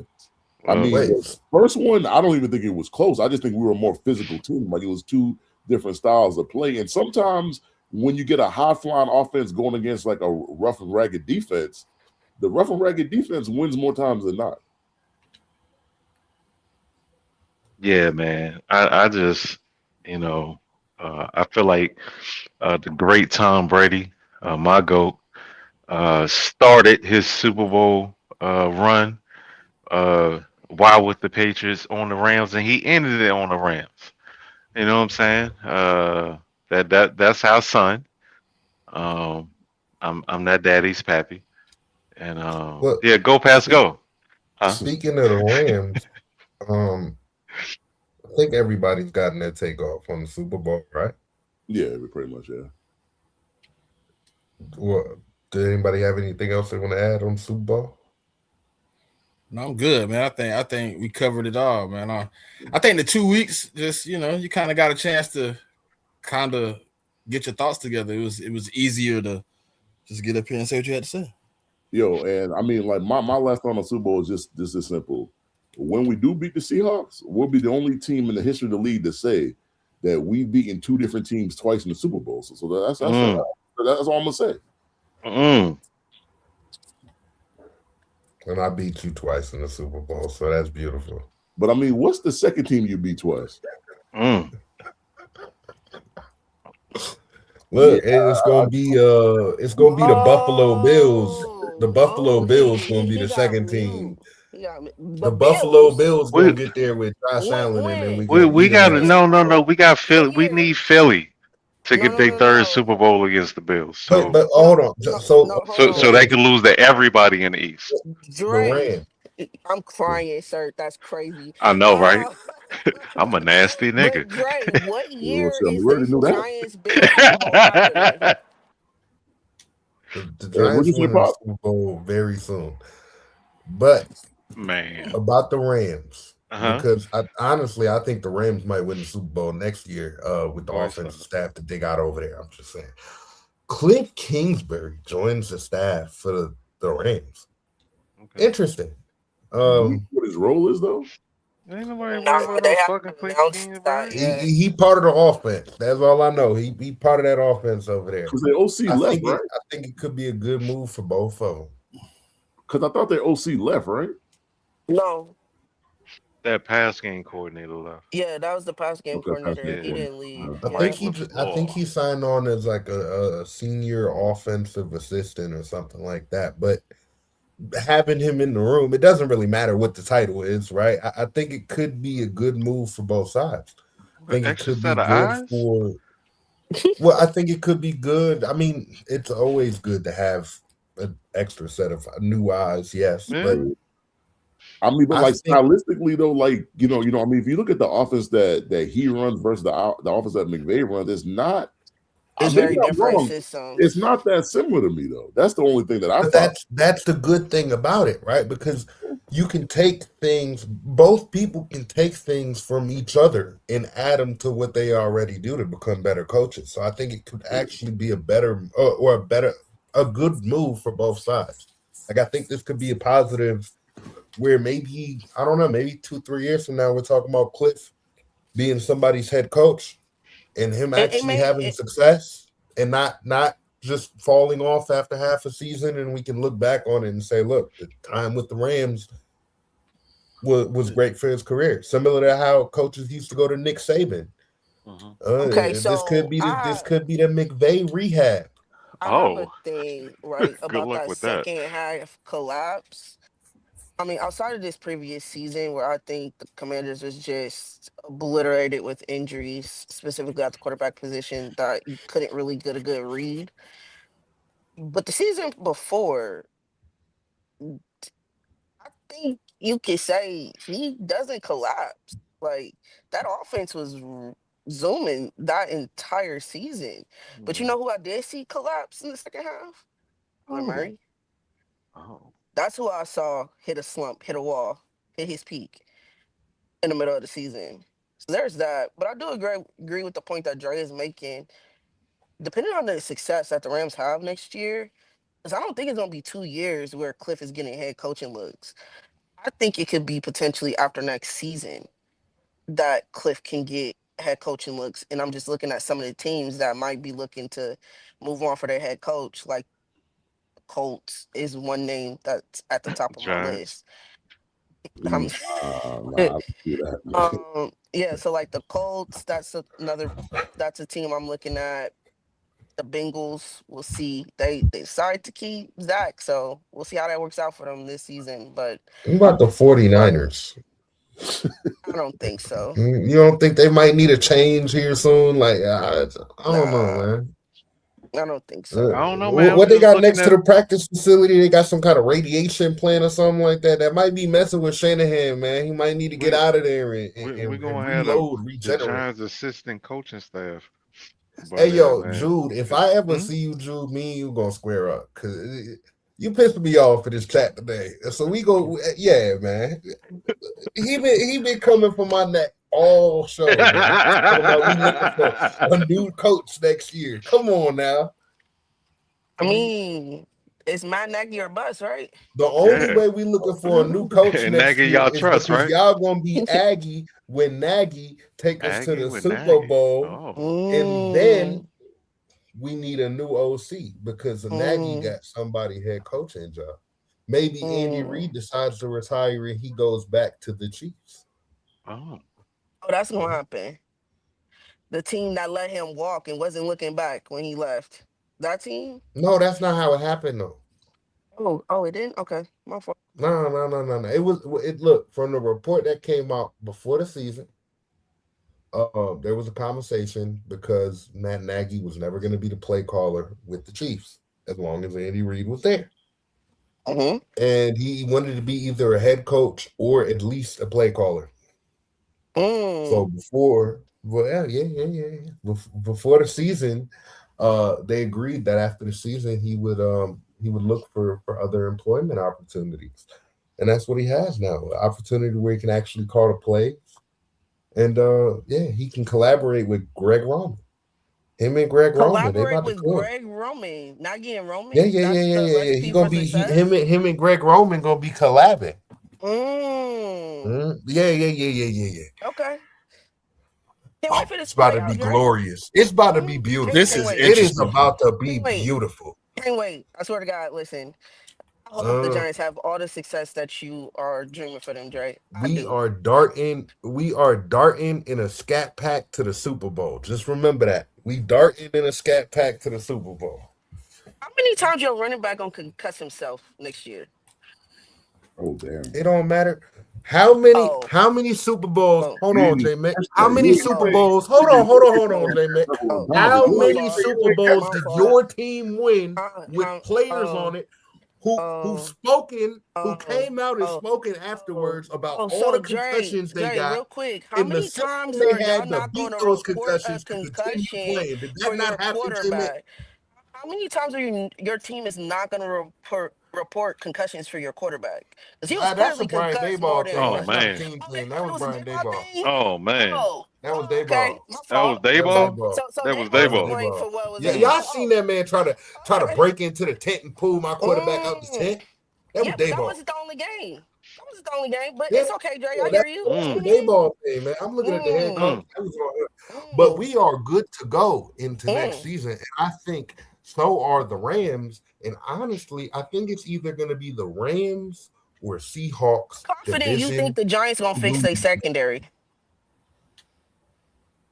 I mean, the first one, I don't even think it was close. I just think we were a more physical team. Like, it was two different styles of play, and sometimes when you get a high-flying offense going against like a rough and ragged defense, the rough and ragged defense wins more times than not. Yeah, man. I just, you know, I feel like the great Tom Brady, my GOAT, started his Super Bowl run while with the Patriots on the Rams, and he ended it on the Rams. You know what I'm saying? That's our son. I'm that daddy's pappy, and yeah, go Pats go. Huh? Speaking of the Rams, I think everybody's gotten their takeoff on the Super Bowl, right? Yeah, pretty much. Yeah. Well, did anybody have anything else they want to add on the Super Bowl? No, I'm good, man. I think we covered it all, man. I think the 2 weeks, just, you know, you kind of got a chance to kind of get your thoughts together. It was easier to just get up here and say what you had to say. Yo, and I mean, like my last thought on the Super Bowl is just this is simple. When we do beat the Seahawks, we'll be the only team in the history of the league to say that we've beaten 2 different teams twice in the Super Bowl. So that's all I'm gonna say. And I beat you twice in the Super Bowl, so that's beautiful. But I mean, what's the second team you beat twice? Look, it's gonna be the Buffalo Bills. The Buffalo Bills gonna be the second team. The Buffalo Bills gonna get there with Josh Allen, and then we got no. We got Philly. We need Philly to get their third Super Bowl against the Bills. So, but hold on. So they can lose to everybody in the East. Dre, I'm crying, sir. That's crazy. I know, right? I'm a nasty nigga. But Dre, what year is this Giants Bills Super Bowl, by the way? The Giants win the Super Bowl very soon. But man, about the Rams. Because I think the Rams might win the Super Bowl next year with the offensive staff that they got over there. I'm just saying. Cliff Kingsbury joins the staff for the Rams. Okay. Interesting. What his role is, though? Ain't nobody worried about those fucking quick skins, bro. He part of the offense. That's all I know. He part of that offense over there. Because their OC left, right? I think it could be a good move for both of them. Because I thought their OC left, right? No. That pass game coordinator left. Yeah, that was the pass game coordinator. He didn't leave. I think he signed on as like a senior offensive assistant or something like that. But having him in the room, it doesn't really matter what the title is, right? I think it could be a good move for both sides. I think it could be good for. Well, I think it could be good. I mean, it's always good to have an extra set of new eyes, yes, but. I mean, but stylistically though, like I mean, if you look at the offense that he runs versus the offense that McVay runs, it's not. It's very different systems. It's not that similar to me though. That's the only thing that I. That's the good thing about it, right? Because you can take things. Both people can take things from each other and add them to what they already do to become better coaches. So I think it could actually be a good move for both sides. Like I think this could be a positive. Where maybe, I don't know, maybe 2-3 years from now, we're talking about Cliff being somebody's head coach and him actually having success and not just falling off after half a season. And we can look back on it and say, look, the time with the Rams was great for his career. Similar to how coaches used to go to Nick Saban. This could be the McVay rehab. I have a thing, right, about that second half collapse. I mean, outside of this previous season where I think the Commanders was just obliterated with injuries, specifically at the quarterback position, that you couldn't really get a good read. But the season before, I think you could say he doesn't collapse. Like, that offense was zooming that entire season. But you know who I did see collapse in the second half? Murray. That's who I saw hit a slump, hit a wall, hit his peak in the middle of the season. So there's that. But I do agree with the point that Dre is making. Depending on the success that the Rams have next year, because I don't think it's going to be 2 years where Cliff is getting head coaching looks. I think it could be potentially after next season that Cliff can get head coaching looks. And I'm just looking at some of the teams that might be looking to move on for their head coach, like Colts is one name that's at the top of my list. Yeah, so like the Colts, that's a team I'm looking at. The Bengals, we'll see. They decided to keep Zach, so we'll see how that works out for them this season. But what about the 49ers? I don't think so. You don't think they might need a change here soon? Like I don't know, man. I don't think so. I don't know, man. What they got next to the practice facility? They got some kind of radiation plant or something like that. That might be messing with Shanahan, man. He might need to get out of there and we're gonna have the Giants' assistant coaching staff. Hey, yo, Jude, if I ever see you, Jude, me and you gonna square up because you pissed me off for this chat today. So we go, yeah, man. He been coming for my neck all show. Man. We looking for a new coach next year. Come on now. I mean, it's my Nagy or bust, right? The only way we looking for a new coach next Nagy, year y'all is trust, because right? y'all gonna be Aggie when Nagy take us to the Super Bowl, and then we need a new OC because Nagy got somebody head coaching job. Maybe Andy Reid decides to retire and he goes back to the Chiefs. Oh, that's gonna happen. The team that let him walk and wasn't looking back when he left. That team? No, that's not how it happened though. Oh, it didn't? Okay. My fault. No. It look from the report that came out before the season. There was a conversation because Matt Nagy was never going to be the play caller with the Chiefs as long as Andy Reid was there. And he wanted to be either a head coach or at least a play caller. So before the season, they agreed that after the season he would look for other employment opportunities, and that's what he has now. An opportunity where he can actually call the plays, and he can collaborate with Greg Roman. Him and Greg Roman, they about to Greg Roman, not getting Roman. Yeah. He gonna be him and Greg Roman gonna be collabing. Yeah. Okay. Can't wait for this It's about to playoff, be Dre. glorious. It's about to be beautiful. This is It is interesting. about to be Can't wait. beautiful. Can't wait. I swear to God, listen. I hope the Giants have all the success that you are dreaming for them, Dre. We are darting in a scat pack to the Super Bowl. Just remember that. We darting in a scat pack to the Super Bowl. How many times your running back gonna concuss himself next year? Oh damn! It don't matter. How many Super Bowls? Hold on, JMIK. How many Super Bowls? Hold on, JMIK. How many Super Bowls did your team win with players on it who came out and spoken afterwards about all the concussions they got? Real quick, how many times are y'all not going to report a concussion for your quarterback? How many times are your team is not going to report concussions for your quarterback? Because he was clearly concussed more than one. That was Brian Daboll. Oh man. That was Daboll. Okay, that was Daboll. That was Daboll. For what was y'all seen that man try to break into the tent and pull my quarterback out the tent? That was Daboll. That wasn't the only game. But it's okay, Dre. I hear you. That's the Daboll thing, man. I'm looking at the head coach. But we are good to go into next season, and I think so are the Rams. And honestly, I think it's either going to be the Rams or Seahawks. Confident you think the Giants gonna fix their secondary?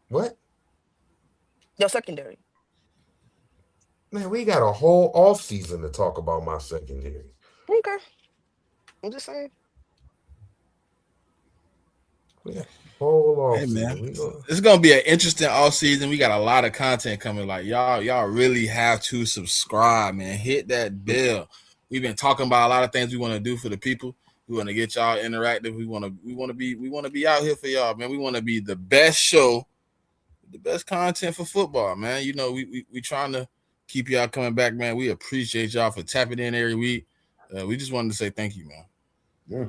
What? Your secondary. Man, we got a whole offseason to talk about my secondary. Okay. I'm just saying. Yeah. Whole hey man, it's gonna be an interesting off season. We got a lot of content coming. Like y'all really have to subscribe, man. Hit that bell. We've been talking about a lot of things we want to do for the people. We want to get y'all interactive. We want to be out here for y'all, man. We want to be the best show, the best content for football, man. You know, we trying to keep y'all coming back, man. We appreciate y'all for tapping in every week. We just wanted to say thank you, man. Yeah.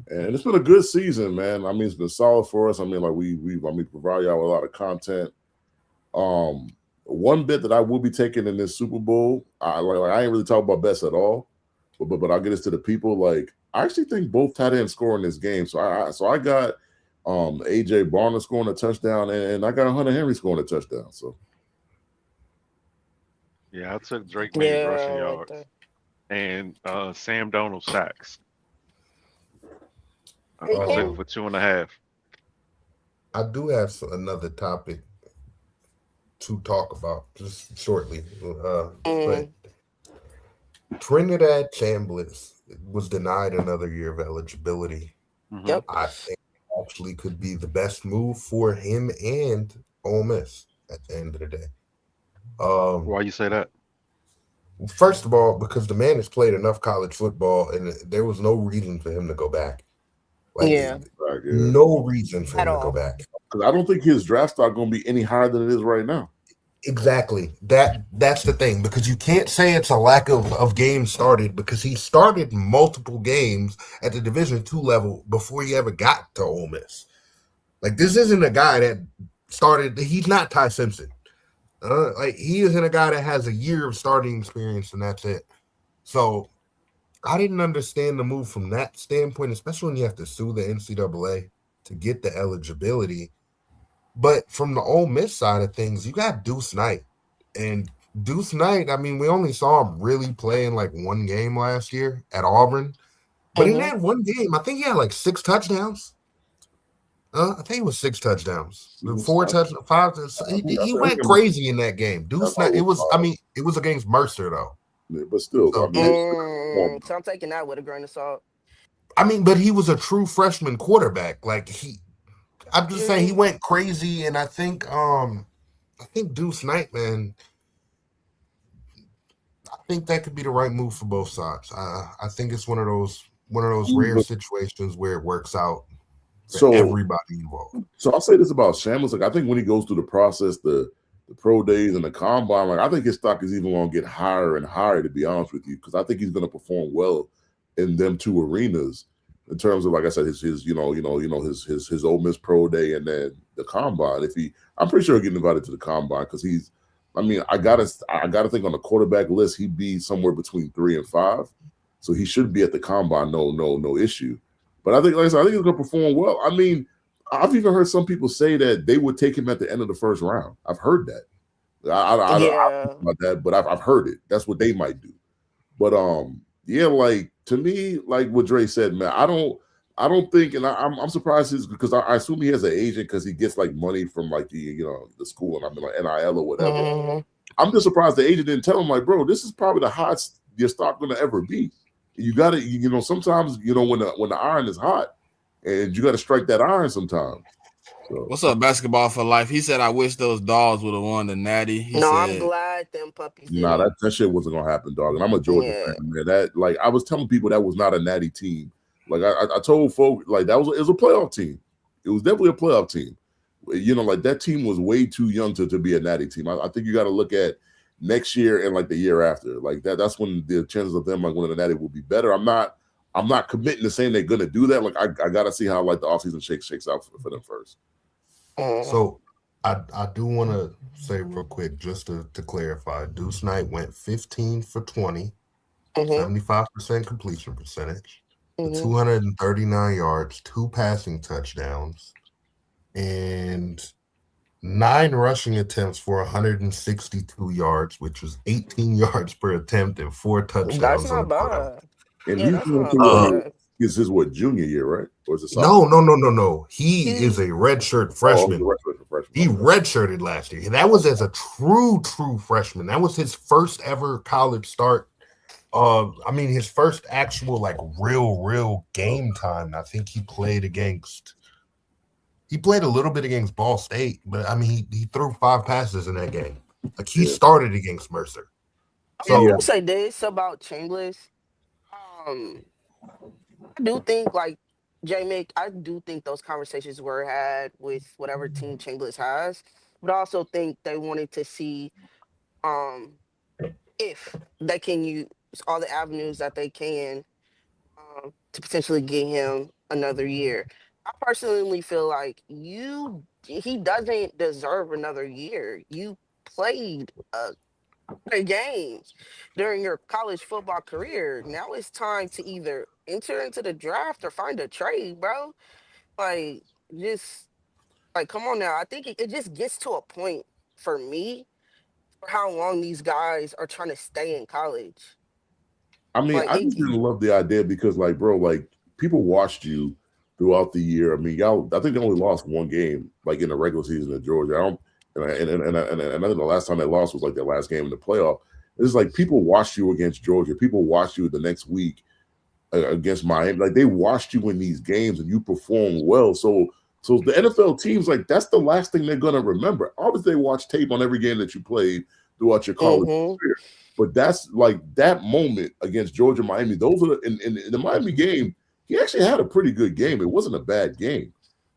And it's been a good season, man. I mean, it's been solid for us. I mean, like we provide y'all with a lot of content. One bit that I will be taking in this Super Bowl, I ain't really talking about bets at all, but I'll get this to the people. Like, I actually think both tight ends score in this game. So I got AJ Barner scoring a touchdown, and I got Hunter Henry scoring a touchdown. So yeah, I took Drake May's rushing yards and Sam Donald sacks. I took it for 2.5. I do have another topic to talk about just shortly. But Trinidad Chambliss was denied another year of eligibility. Yep. I think it actually could be the best move for him and Ole Miss at the end of the day. Why you say that? First of all, because the man has played enough college football, and there was no reason for him to go back. No reason for him to go back. Because I don't think his draft stock going to be any higher than it is right now. Exactly. That's the thing, because you can't say it's a lack of games started, because he started multiple games at the Division II level before he ever got to Ole Miss. Like, this isn't a guy that started. He's not Ty Simpson. He isn't a guy that has a year of starting experience and that's it. So I didn't understand the move from that standpoint, especially when you have to sue the NCAA to get the eligibility. But from the Ole Miss side of things, you got Deuce Knight. And Deuce Knight, I mean, we only saw him really play in like one game last year at Auburn. But in that one game, I think he had like 6 touchdowns. I think it was 6 touchdowns. 4 touchdowns, 5. He went crazy in that game. Deuce Knight, it was against Mercer, though. Yeah, but still. So I'm taking that with a grain of salt. I mean, but he was a true freshman quarterback. I'm just saying he went crazy, and I think Deuce Knight, man, I think that could be the right move for both sides. I think it's one of those rare situations where it works out for everybody involved. So I'll say this about Chambliss. Like, I think when he goes through the process, the pro days and the combine, like, I think his stock is even going to get higher and higher, to be honest with you, because I think he's going to perform well in them 2 arenas in terms of, like I said, his Ole Miss pro day and then the combine. I'm pretty sure he'll get invited to the combine because I gotta think on the quarterback list he'd be somewhere between 3 and 5, so he should be at the combine, no issue. But I think, like I said, I think he's going to perform well. I mean, I've even heard some people say that they would take him at the end of the first round. I've heard that. I don't know about that, but I've heard it. That's what they might do. But yeah, like to me, like what Dre said, man, I don't think, and I'm surprised because I assume he has an agent because he gets like money from like the school and I mean like NIL or whatever. I'm just surprised the agent didn't tell him like, bro, this is probably the hottest your stock going to ever be. You got to, sometimes when the iron is hot, and you got to strike that iron sometimes. So. What's up, Basketball for Life? He said, I wish those dogs would have won the Natty. He said, I'm glad them puppies did. Nah, that shit wasn't gonna happen, dog. And I'm a Georgia fan, man. That, like, I was telling people that was not a Natty team. Like, I told folks, like, it was a playoff team. It was definitely a playoff team. Like that team was way too young to be a Natty team. I think you got to look at next year and like the year after. Like that's when the chances of them like winning the Natty will be better. I'm not committing to saying they're gonna do that. Like I gotta see how like the offseason shakes out for them first. So I do want to say real quick, just to clarify, Deuce Knight went 15 for 20, 75% completion percentage, 239 yards, 2 passing touchdowns, and 9 rushing attempts for 162 yards, which was 18 yards per attempt and 4 touchdowns. That's not bad. And is his junior year, right? Or is it No. He is a redshirt freshman. He redshirted last year. That was as a true freshman. That was his first ever college start. His first actual like real game time. I think he played a little bit against Ball State, but I mean he threw 5 passes in that game. Like he started against Mercer. So I will say this about Chambliss. I do think like JMIK, I do think those conversations were had with whatever team Chambliss has, but I also think they wanted to see if they can use all the avenues that they can to potentially get him another year. I personally feel like he doesn't deserve another year. You played games during your college football career. Now it's time to either enter into the draft or find a trade, bro. Like, just like, come on now. I think it just gets to a point for me for how long these guys are trying to stay in college. I mean, I just didn't love the idea because, like, bro, like people watched you throughout the year. I mean, y'all, I think they only lost 1 game, like in the regular season in Georgia. And I think the last time they lost was like their last game in the playoff. It's like people watched you against Georgia. People watched you the next week against Miami. Like they watched you in these games and you performed well. So the NFL teams, like that's the last thing they're gonna remember. Obviously, they watch tape on every game that you played throughout your college career. But that's like that moment against Georgia, Miami. Those are in the Miami game. He actually had a pretty good game. It wasn't a bad game.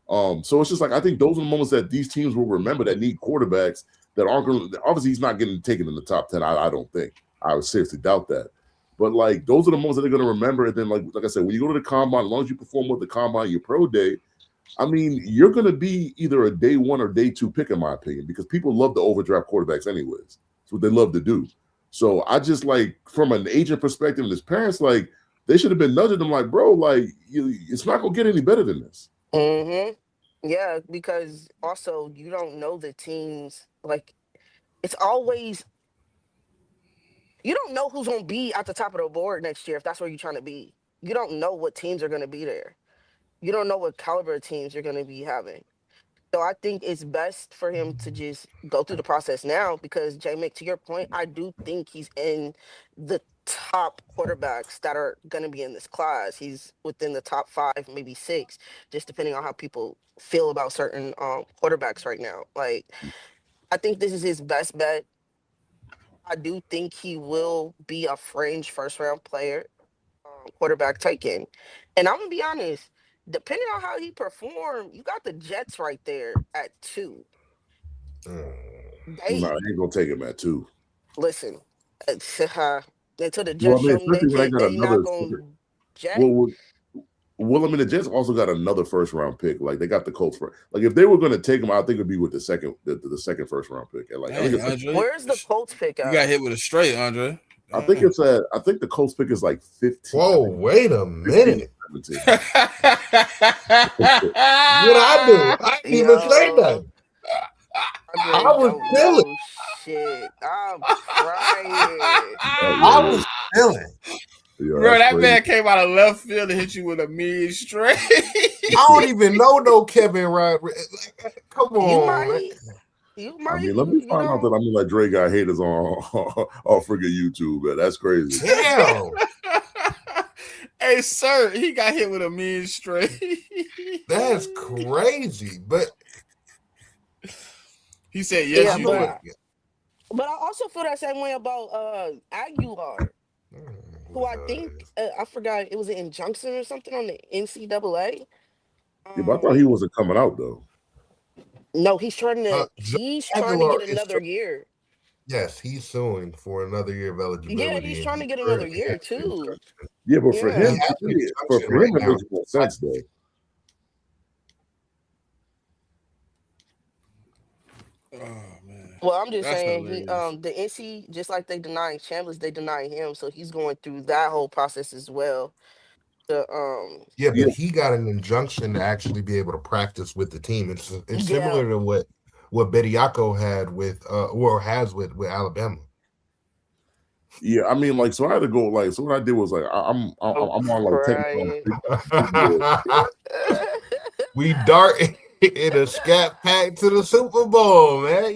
So it's just like I think those are the moments that these teams will remember that need quarterbacks that aren't going to. Obviously, he's not getting taken in the top 10. I don't think. I would seriously doubt that. But like those are the moments that they're going to remember. And then, like I said, when you go to the combine, as long as you perform with the combine, your pro day, I mean, you're going to be either a day 1 or day 2 pick, in my opinion, because people love to overdraft quarterbacks anyways. That's what they love to do. So I just like from an agent perspective and his parents, like they should have been nudging them, like, bro, like it's not going to get any better than this. Yeah, because also you don't know the teams. Like it's always you don't know who's going to be at the top of the board next year if that's where you're trying to be. You don't know what teams are going to be there. You don't know what caliber of teams you're going to be having. So I think it's best for him to just go through the process now because, JMIK, to your point, I do think he's in the top quarterbacks that are going to be in this class. He's within the top 5, maybe 6, just depending on how people feel about certain quarterbacks right now. Like, I think this is his best bet. I do think he will be a fringe first-round player, quarterback taken. And I'm going to be honest, depending on how he performed, you got the Jets right there at 2. I ain't gonna take him at 2. Listen, until the Jets show me they're not going to jet. Well, I mean, the Jets also got another first-round pick. Like they got the Colts for. Like if they were going to take him, I think it'd be with the second first-round pick. Like, Andre, where's the Colts pick? You got hit with a straight, Andre. I think the Colts pick is like 15. Whoa, wait a minute. commentating. What I do? I didn't even say that. I was feeling. Shit. I'm crying. I was feeling. Bro, that man came out of left field and hit you with a mean straight. I don't even know no Kevin Rodriguez. Come on, man. You might. I mean, let me find out that like Dre got haters on freaking YouTube, man. That's crazy. Damn. Hey, sir, he got hit with a mean straight. That's crazy, but he said yes. Yeah, but I also feel that same way about Aguilar, who I think I forgot it was an injunction or something on the NCAA. Yeah, but I thought he wasn't coming out though. No, he's trying to get another year. Yes, he's suing for another year of eligibility. Yeah, he's trying to get another year too. Yeah, but for him, it makes more sense though. Oh man. Well, I'm just saying, the NC, just like they denied Chambliss, they denied him, so he's going through that whole process as well. Yeah, but he got an injunction to actually be able to practice with the team. It's similar to what Bediako had with or has with Alabama. Yeah, I mean, like, so I had to go. Like, so what I did was like, I'm on like we dart in a scat pack to the Super Bowl, man.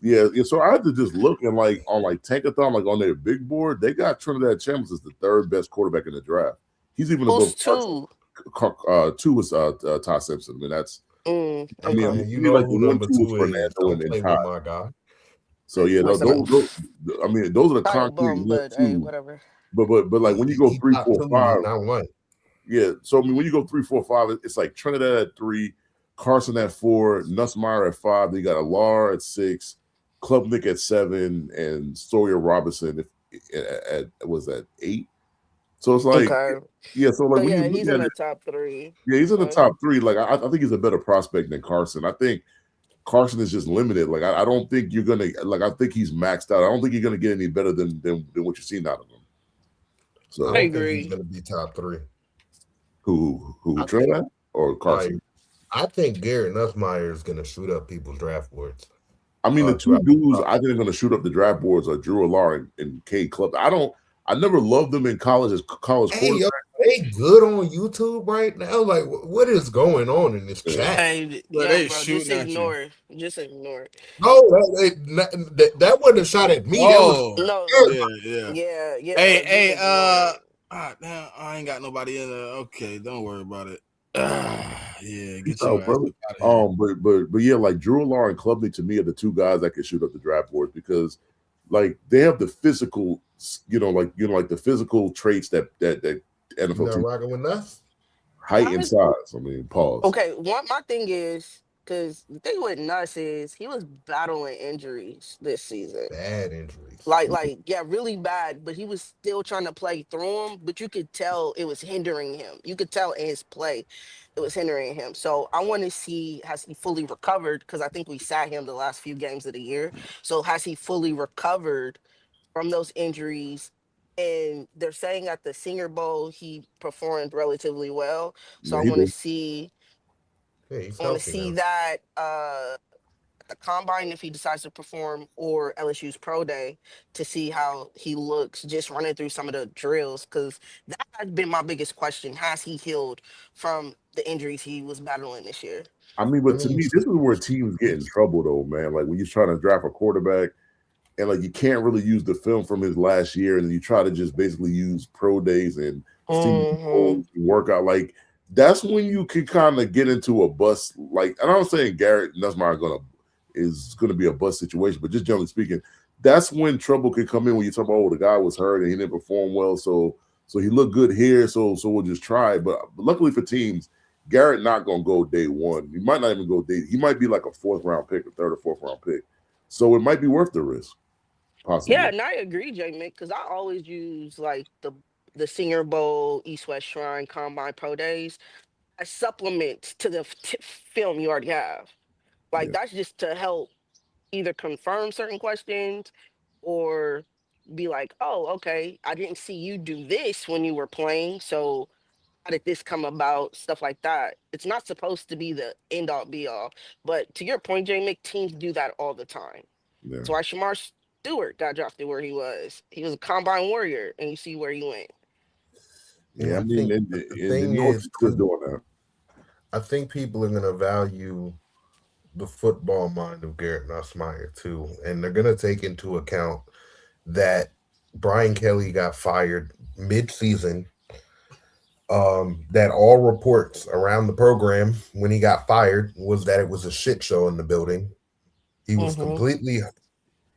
Yeah. So I had to just look and like on like Tankathon, like on their big board, they got Trinidad Chambliss as the third best quarterback in the draft. He's even above two. Two was Ty Simpson. I mean, that's. Okay. I mean, you know like who number two is. Don't play with my guy. So yeah, those I mean, those are the concrete two. Whatever. But like when you go 3, 4, 5, not one. Yeah. So I mean, when you go 3, 4, 5, it's like Trinidad at 3, Carson at 4, Nussmeier at 5. Then you got Alar at 6, Klubnik at 7, and Sawyer Robinson at was that 8. So it's like yeah. So like when you look he's at in the top 3. Yeah, he's in the top 3. Like I think he's a better prospect than Carson. I think Carson is just limited. Like I don't think you're gonna like. I think he's maxed out. I don't think you're gonna get any better than what you've seen out of him. So I don't think he's gonna be top 3. Who Trinidad or Carson? I think Garrett Nussmeier is gonna shoot up people's draft boards. I mean, the two dudes I think are gonna shoot up the draft boards are Drew Alar and Cade Club. I never loved them in college as college quarterbacks. They good on YouTube right now. Like, what is going on in this chat? Hey, bro, just ignore it. Just ignore it. No, that wasn't a shot at me. Oh, yeah. Hey, damn, I ain't got nobody in there. Okay, don't worry about it. Yeah, get your ass out of here. But yeah, like Drew Alar and Klubnik to me are the two guys that can shoot up the draft board because like they have the physical, like the physical traits that NFL teams rocking with us. Height and size. I mean, pause. Okay, my thing is because the thing with Nuss is he was battling injuries this season. Bad injuries. Like really bad, but he was still trying to play through them. But you could tell it was hindering him. You could tell in his play it was hindering him. So I want to see, has he fully recovered? Because I think we sat him the last few games of the year. So has he fully recovered from those injuries? And they're saying at the Senior Bowl he performed relatively well. So I want to see. I want to see that at the combine if he decides to perform, or LSU's pro day to see how he looks just running through some of the drills, because that has been my biggest question. Has he healed from the injuries he was battling this year? I mean, but to me, this is where teams get in trouble, though, man. Like when you're trying to draft a quarterback, and like you can't really use the film from his last year, and you try to just basically use pro days and workout. Like that's when you can kind of get into a bust. Like, and I'm not saying Garrett Nussmeier is gonna be a bust situation, but just generally speaking, that's when trouble can come in when you talk about the guy was hurt and he didn't perform well, so he looked good here, so we'll just try. But luckily for teams, Garrett not gonna go day one. He might not even go day. He might be like a 4th round pick, a 3rd or 4th round pick. So it might be worth the risk. Possibly. Yeah, and I agree, JMIK, because I always use like the Senior Bowl, East West Shrine, Combine Pro Days as supplements to the film you already have. Like that's just to help either confirm certain questions or be like, oh, okay, I didn't see you do this when you were playing, so how did this come about? Stuff like that. It's not supposed to be the end all be all. But to your point, JMIK, teams do that all the time. Yeah. That's why Shamar Stewart got drafted where he was. He was a combine warrior, and you see where he went. Yeah, I mean, the North is just doing that. I think people are going to value the football mind of Garrett Nussmeier too, and they're going to take into account that Brian Kelly got fired mid-season. That all reports around the program when he got fired was that it was a shit show in the building. He was completely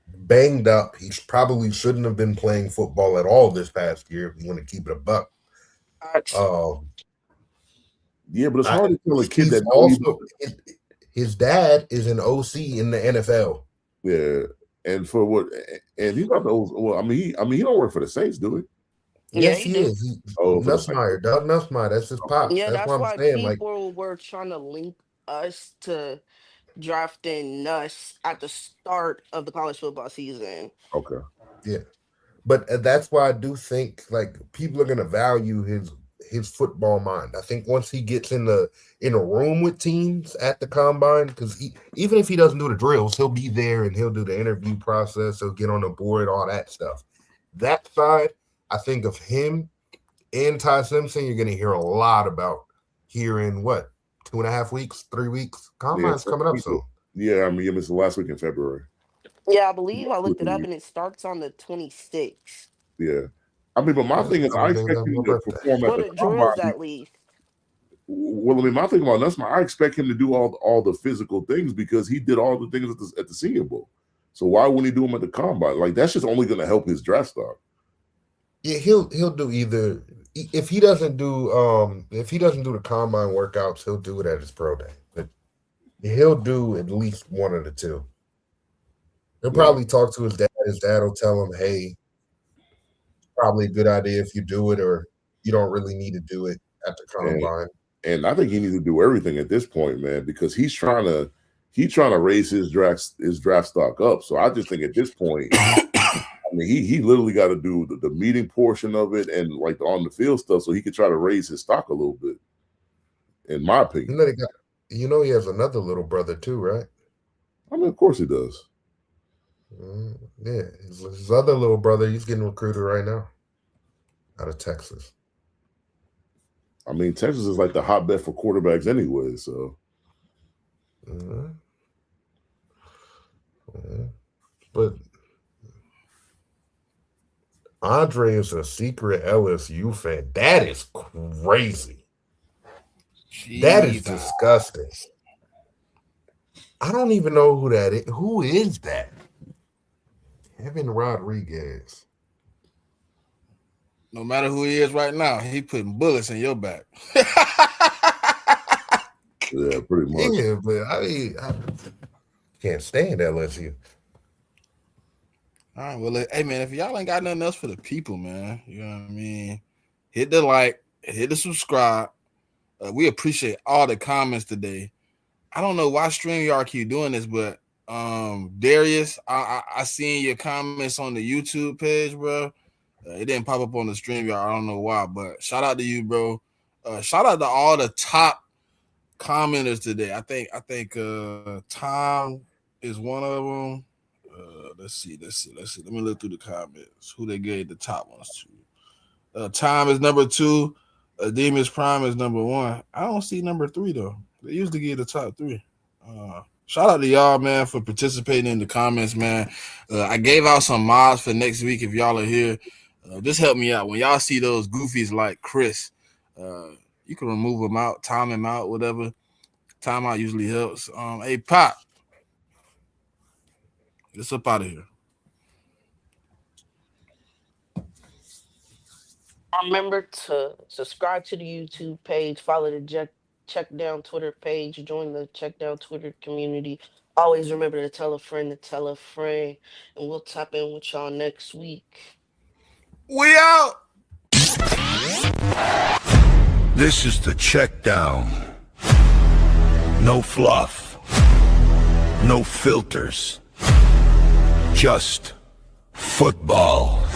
banged up. He probably shouldn't have been playing football at all this past year if you want to keep it a buck. Yeah, but it's hard to tell a kid that also his dad is an OC in the NFL. Yeah, and for what? And he's not the OC. Well, I mean, he don't work for the Saints, do he? Yes, he is. Nussmeier, Doug Nussmeier. That's his pops. Yeah, that's what why I'm saying. people were trying to link us to drafting Nuss at the start of the college football season. Okay. Yeah, but that's why I do think people are gonna value his football mind. I think once he gets in a room with teams at the combine, because even if he doesn't do the drills, he'll be there and he'll do the interview process. He'll get on the board, all that stuff. That side. I think of him and Ty Simpson, you're going to hear a lot about here in 2.5 weeks, 3 weeks? Combine's coming up soon. Yeah, I mean, it's the last week in February. Yeah, I believe I looked it up and it starts on the 26th. Yeah. I mean, but my thing is, I expect him to perform at the combine. At least. Well, I mean, my thing about Nussmeier, I expect him to do all the physical things because he did all the things at the Senior Bowl. So why wouldn't he do them at the combine? That's just only going to help his draft stock. Yeah, he'll do either. If he doesn't do the combine workouts, he'll do it at his pro day. But he'll do at least one of the two. He'll probably talk to his dad. His dad will tell him, "Hey, probably a good idea if you do it, or you don't really need to do it at the combine." And I think he needs to do everything at this point, man, because he's trying to raise his draft stock up. So I just think at this point. I mean, he literally got to do the meeting portion of it and the on the field stuff so he could try to raise his stock a little bit, in my opinion. He has another little brother too, right? I mean, of course he does. Yeah, his other little brother, he's getting recruited right now out of Texas. I mean, Texas is like the hotbed for quarterbacks anyway, so. But Andre is a secret LSU fan. That is crazy. Jeez. That is disgusting. I don't even know who that is. Who is that? Kevin Rodriguez. No matter who he is right now, he putting bullets in your back. Yeah, pretty much. Yeah, but I can't stand LSU. All right, well, hey, man, if y'all ain't got nothing else for the people, man, you know what I mean? Hit the like, hit the subscribe. We appreciate all the comments today. I don't know why StreamYard keep doing this, but Darius, I seen your comments on the YouTube page, bro. It didn't pop up on the StreamYard. I don't know why, but shout out to you, bro. Shout out to all the top commenters today. I think Tom is one of them. Let's see. Let me look through the comments. Who they gave the top ones to. Tom is number 2. Demon's Prime is number 1. I don't see number 3 though. They usually give the top 3. Shout out to y'all, man, for participating in the comments, man. I gave out some mods for next week if y'all are here. Just help me out. When y'all see those goofies like Chris, you can remove them out, time him out, whatever. Time out usually helps. Hey, Pop. Let's up out of here. Remember to subscribe to the YouTube page, follow the CheckDown Twitter page, join the CheckDown Twitter community. Always remember to tell a friend, and we'll tap in with y'all next week. We out. This is the CheckDown. No fluff. No filters. Just Football.